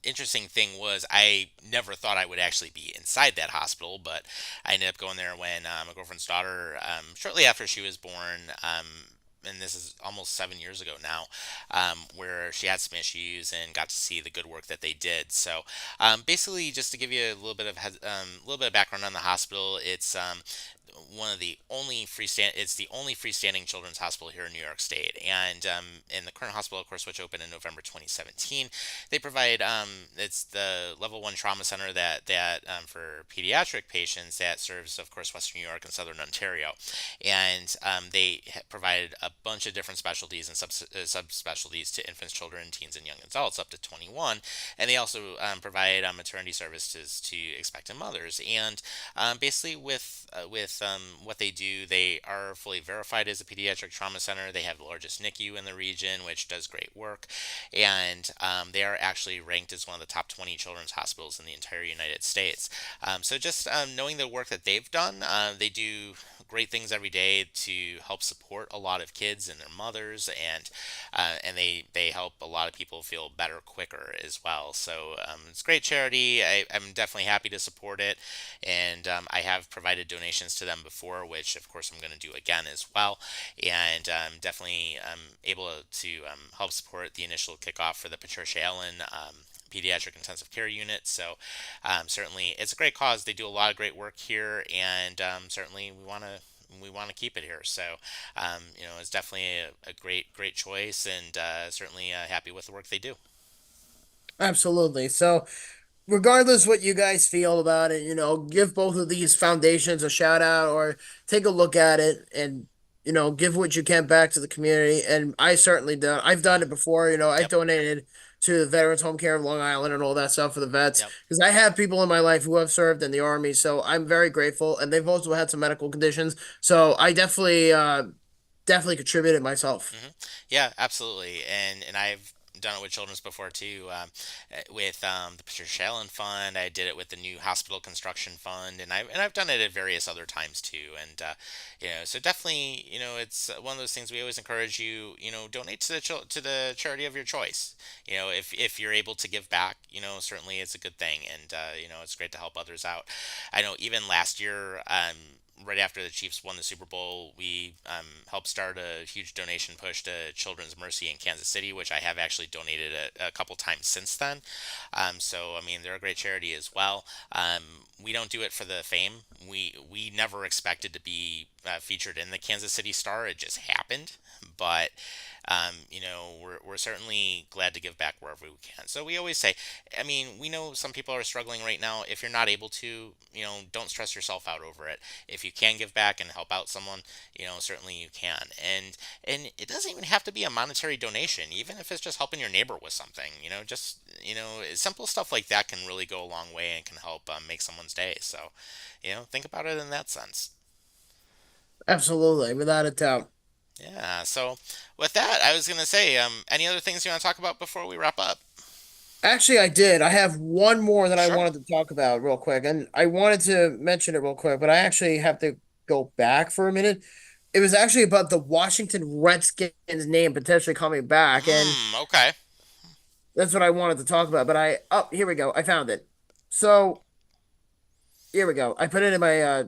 Interesting thing was I never thought I would actually be inside that hospital, but I ended up going there when my girlfriend's daughter, shortly after she was born, and this is almost 7 years ago now, where she had some issues and got to see the good work that they did. So, basically, just to give you a little bit of background on the hospital, it's one of the only it's the only freestanding children's hospital here in New York State, and in the current hospital, of course, which opened in November 2017, they provide it's the level one trauma center that for pediatric patients that serves, of course, Western New York and Southern Ontario, and they provided a bunch of different specialties and subspecialties to infants, children, teens, and young adults up to 21, and they also provide maternity services to expectant mothers, and basically with what they do, they are fully verified as a pediatric trauma center. They have the largest NICU in the region, which does great work, and they are actually ranked as one of the top 20 children's hospitals in the entire United States. So just knowing the work that they've done, they do great things every day to help support a lot of kids and their mothers, and they help a lot of people feel better quicker as well. So it's great charity. I'm definitely happy to support it, and I have provided donations to them before, which of course I'm going to do again as well, and definitely able to help support the initial kickoff for the Patricia Allen pediatric intensive care unit. So certainly it's a great cause. They do a lot of great work here, and certainly we want to keep it here. So it's definitely a great choice, and certainly happy with the work they do. Absolutely. So regardless what you guys feel about it, give both of these foundations a shout out or take a look at it and give what you can back to the community. And I certainly do. I've done it before. I've Yep. donated to the Veterans Home Care of Long Island and all that stuff for the vets Yep. because I have people in my life who have served in the army, so I'm very grateful. And they've also had some medical conditions, so I definitely contributed myself. Yeah, absolutely. And I've done it with children's before too. With the Patricia Allen Fund, I did it with the new hospital construction fund, and I've done it at various other times too. And so definitely, it's one of those things we always encourage you. Donate to to the charity of your choice. If you're able to give back, certainly it's a good thing, and it's great to help others out. I know even last year, right after the Chiefs won the Super Bowl, we helped start a huge donation push to Children's Mercy in Kansas City, which I have actually donated a couple times since then. So I mean, they're a great charity as well. We don't do it for the fame. We never expected to be featured in the Kansas City Star. It just happened, but we're certainly glad to give back wherever we can. So we always say, I mean, we know some people are struggling right now. If you're not able to, don't stress yourself out over it. If you can give back and help out someone, certainly you can. And it doesn't even have to be a monetary donation, even if it's just helping your neighbor with something. Just simple stuff like that can really go a long way and can help make someone's day. So, think about it in that sense. Absolutely, without a doubt. Yeah. So with that, I was gonna say, any other things you want to talk about before we wrap up? Actually, I did. I have one more that I Sure. wanted to talk about real quick, and I wanted to mention it real quick, but I actually have to go back for a minute. It was actually about the Washington Redskins name potentially coming back, and Okay. that's what I wanted to talk about. But here we go. I found it. So here we go. I put it in my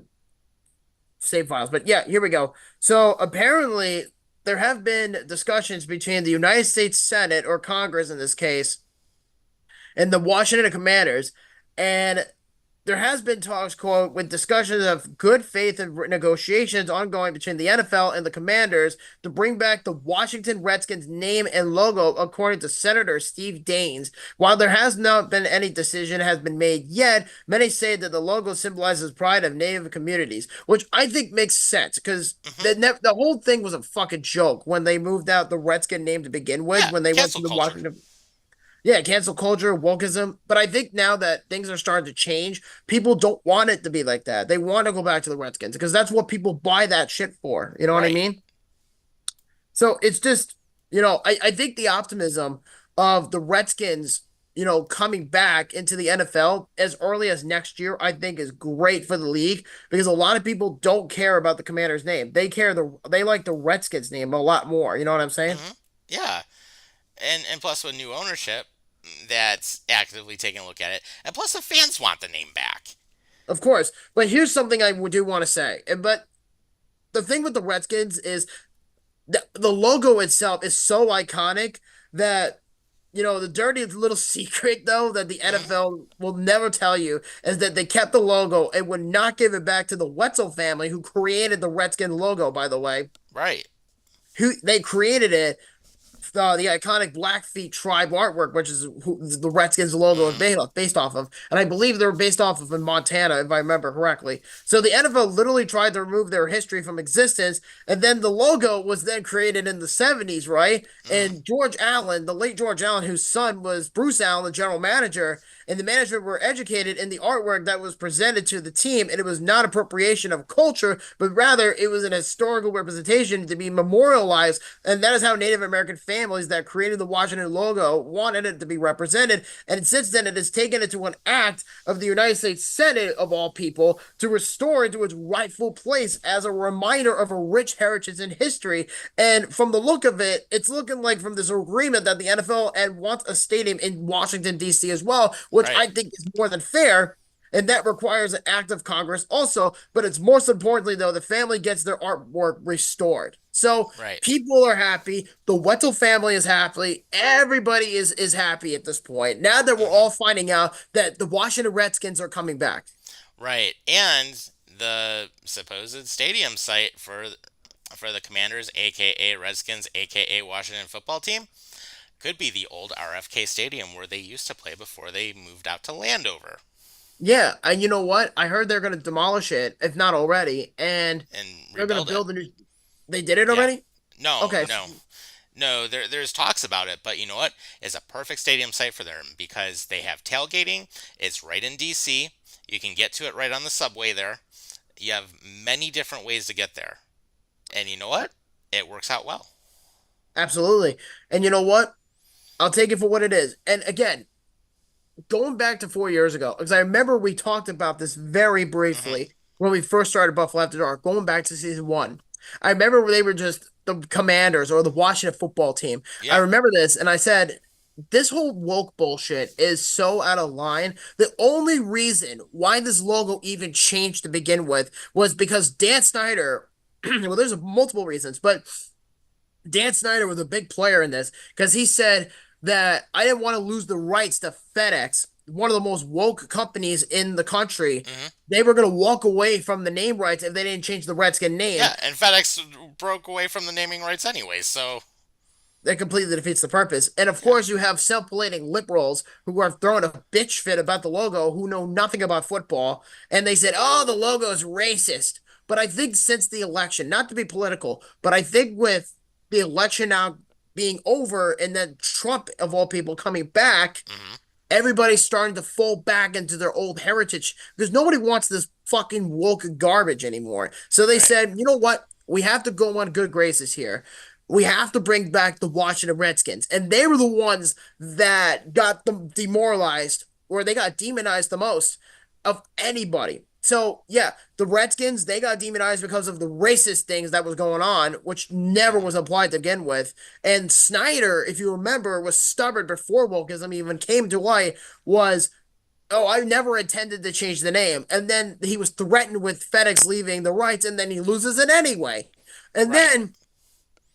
save files. But yeah, here we go. So apparently, there have been discussions between the United States Senate or Congress in this case and the Washington Commanders, and there has been talks, quote, with discussions of good faith and negotiations ongoing between the NFL and the Commanders to bring back the Washington Redskins name and logo, according to Senator Steve Daines. While there has not been any decision has been made yet, many say that the logo symbolizes pride of Native communities, which I think makes sense because Hmm. the whole thing was a fucking joke when they moved out the Redskin name to begin with, Yeah. when they went to Cancel the culture. Washington. Yeah, cancel culture, wokeism. But I think now that things are starting to change, people don't want it to be like that. They want to go back to the Redskins because that's what people buy that shit for. You know what I Right. mean? So it's just, I think the optimism of the Redskins, coming back into the NFL as early as next year, I think is great for the league because a lot of people don't care about the Commander's name. They like the Redskins name a lot more. You know what I'm saying? Hmm. Yeah. And plus with new ownership that's actively taking a look at it, and plus the fans want the name back. Of course. But here's something I do want to say. But the thing with the Redskins is the logo itself is so iconic that the dirty little secret though that the Hmm. NFL will never tell you is that they kept the logo and would not give it back to the Wetzel family who created the Redskin logo, by the way. Right. Who they created it, the iconic Blackfeet tribe artwork, which is who the Redskins logo is Hmm. based off of, and I believe they're based off of in Montana, if I remember correctly. So the NFL literally tried to remove their history from existence, and then the logo was then created in the '70s, right? Hmm. And George Allen, the late George Allen, whose son was Bruce Allen, the general manager, and the management were educated in the artwork that was presented to the team, and it was not appropriation of culture, but rather it was an historical representation to be memorialized, and that is how Native American families that created the Washington logo wanted it to be represented. And since then, it has taken it to an act of the United States Senate, of all people, to restore it to its rightful place as a reminder of a rich heritage and history. And from the look of it, it's looking like from this agreement that the NFL and wants a stadium in Washington, D.C. as well, which Right. I think is more than fair. And that requires an act of Congress also. But it's most importantly, though, the family gets their artwork restored. So Right. people are happy. The Wetzel family is happy. Everybody is happy at this point. Now that we're Hmm. all finding out that the Washington Redskins are coming back. Right. And the supposed stadium site for the Commanders, aka Redskins, aka Washington football team, could be the old RFK Stadium where they used to play before they moved out to Landover Yeah, and you know what? I heard they're going to demolish it, if not already, and and they're going to rebuild it. build a new. They did it Yeah. already? No, Okay. no. No, there's talks about it, but you know what? It's a perfect stadium site for them because they have tailgating. It's right in DC. You can get to it right on the subway there. You have many different ways to get there. And you know what? It works out well. Absolutely. And you know what? I'll take it for what it is. And again, going back to 4 years ago, because I remember we talked about this very Hmm. briefly when we first started Buffalo After Dark, going back to season one. I remember when they were just the Commanders or the Washington football team. I Yeah, remember this, and I said, this whole woke bullshit is so out of line. The only reason why this logo even changed to begin with was because Dan Snyder, well, there's multiple reasons, but Dan Snyder was a big player in this because he said that I didn't want to lose the rights to FedEx, one of the most woke companies in the country. hmm They were going to walk away from the name rights if they didn't change the Redskin name. yeah, and FedEx broke away from the naming rights anyway, so That completely defeats the purpose. And of yeah, course, you have self-plating liberals who are throwing a bitch fit about the logo, who know nothing about football, and they said, "Oh, the logo is racist." But I think since the election, not to be political, but I think with the election now being over and then Trump of all people coming back, hmm everybody's starting to fall back into their old heritage because nobody wants this fucking woke garbage anymore. So they right, said, you know what? We have to go on good graces here. We have to bring back the Washington Redskins. And they were the ones that got them demoralized or they got demonized the most of anybody. So yeah, the Redskins, they got demonized because of the racist things that was going on, which never hmm was applied to begin with. And Snyder, if you remember, was stubborn before wokeism even came to light, was, oh, I never intended to change the name. And then he was threatened with FedEx leaving the rights, and then he loses it anyway. And right. then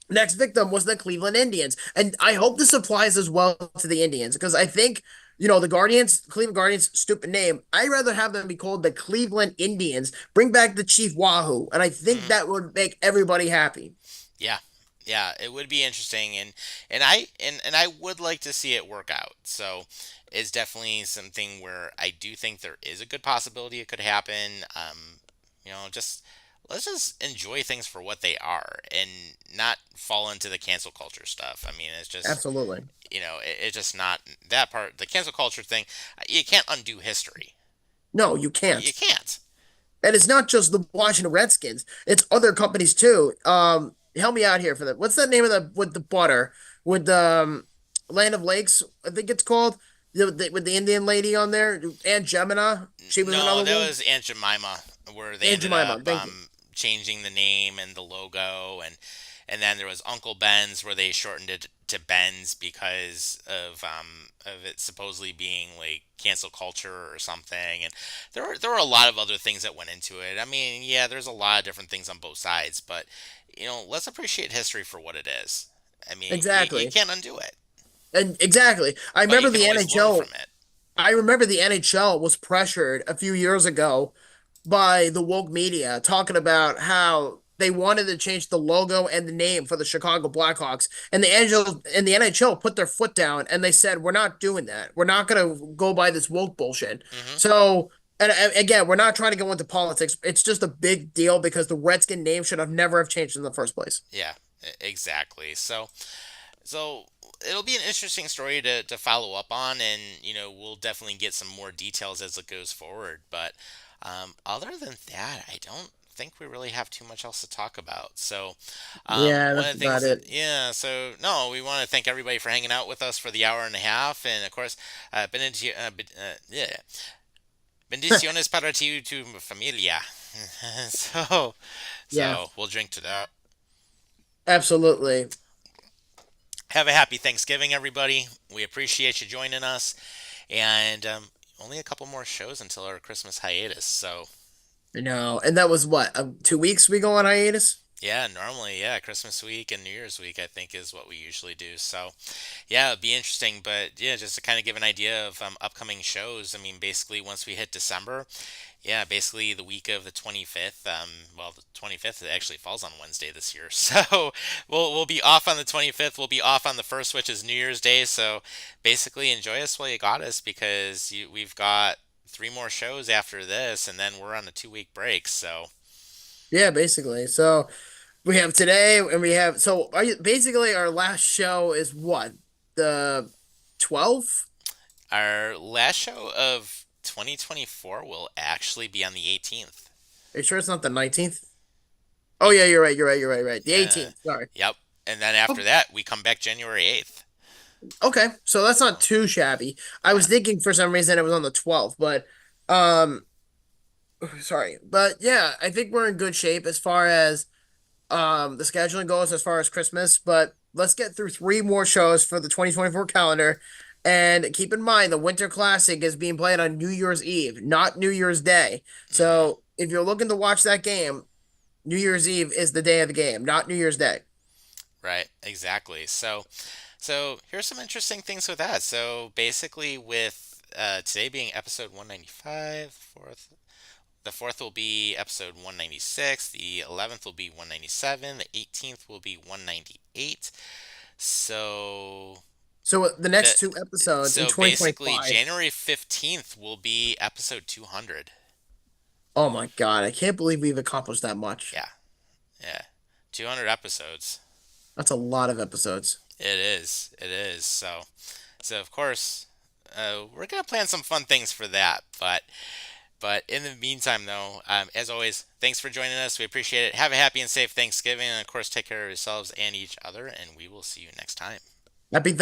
next victim was the Cleveland Indians. And I hope this applies as well to the Indians because I think, the Guardians, Cleveland Guardians, stupid name. I'd rather have them be called the Cleveland Indians. Bring back the Chief Wahoo. And I think hmm that would make everybody happy. Yeah, yeah, it would be interesting, and I would like to see it work out. So it's definitely something where I do think there is a good possibility it could happen. Just let's just enjoy things for what they are and not fall into the cancel culture stuff. I mean, it's just Absolutely. it's just not that part. The cancel culture thing, you can't undo history. No, you You can't. can't. And it's not just the Washington Redskins; it's other companies too. Help me out here for that. What's that name of the with the butter with the Land of Lakes? I think it's called with the Indian lady on there, Aunt Gemina. She was No, another that one. was Aunt Jemima, where they Aunt ended Jemima. up Thank you. changing the name and the logo, and then there was Uncle Ben's, where they shortened it to Ben's because of it supposedly being like cancel culture or something, and there were a lot of other things that went into it. I mean, yeah, there's a lot of different things on both sides, but let's appreciate history for what it is. I mean, you Exactly. can't undo it, And exactly. I but you remember can the always learn from NHL. it. I remember the NHL was pressured a few years ago by the woke media talking about how they wanted to change the logo and the name for the Chicago Blackhawks. And the NHL put their foot down and they said, we're not doing that. We're not going to go by this woke bullshit. Hmm. So, and again, we're not trying to go into politics. It's just a big deal because the Redskin name should have never have changed in the first place. Yeah, exactly. So it'll be an interesting story to follow up on, and we'll definitely get some more details as it goes forward. But other than that, I don't think we really have too much else to talk about. So Yeah, one that's of the about things, it. yeah. So no, we want to thank everybody for hanging out with us for the hour and a half, and of course, yeah, bendiciones para ti y tu familia. so Yeah, so we'll drink to that. absolutely. Have a happy Thanksgiving, everybody. We appreciate you joining us. And only a couple more shows until our Christmas hiatus. So, No, and that was what, 2 weeks we go on hiatus? yeah, normally, yeah, Christmas week and New Year's week, I think, is what we usually do. So, yeah, it'd be interesting. But, yeah, just to kind of give an idea of upcoming shows, I mean, basically, once we hit December, yeah, basically the week of the 25th. Well, the 25th actually falls on Wednesday this year, so we'll be off on the 25th. We'll be off on the first, which is New Year's Day. So basically, enjoy us while you got us, because we've got three more shows after this, and then we're on a 2 week break. So Yeah, basically. So we have today, and we have basically our last show is what, the 12th? our last show of 2024 will actually be on the 18th. Are you sure it's not the 19th? Oh yeah, you're right. You're right. You're right. Right. The Yeah, 18th. Sorry. yep. And then after Oh, that, we come back January 8th. Okay, so that's not too shabby. I Yeah. was thinking for some reason it was on the 12th, but um sorry. But yeah, I think we're in good shape as far as the scheduling goes as far as Christmas, but let's get through three more shows for the 2024 calendar. And keep in mind the Winter Classic is being played on New Year's Eve, not New Year's Day. Hmm. So if you're looking to watch that game, New Year's Eve is the day of the game, not New Year's Day. Right, exactly. So here's some interesting things with that. So basically, with today being episode 195, the fourth will be episode 196, the 11th will be 197, the 18th will be 198. So So the the next two episodes in so basically 2025. January 15th will be episode 200. Oh my God, I can't believe we've accomplished that much. Yeah, yeah, 200 episodes. That's a lot of episodes. It is. It is. So of course, we're gonna plan some fun things for that. But in the meantime, though, as always, thanks for joining us. We appreciate it. Have a happy and safe Thanksgiving, and of course, take care of yourselves and each other. And we will see you next time. Happy Thanksgiving.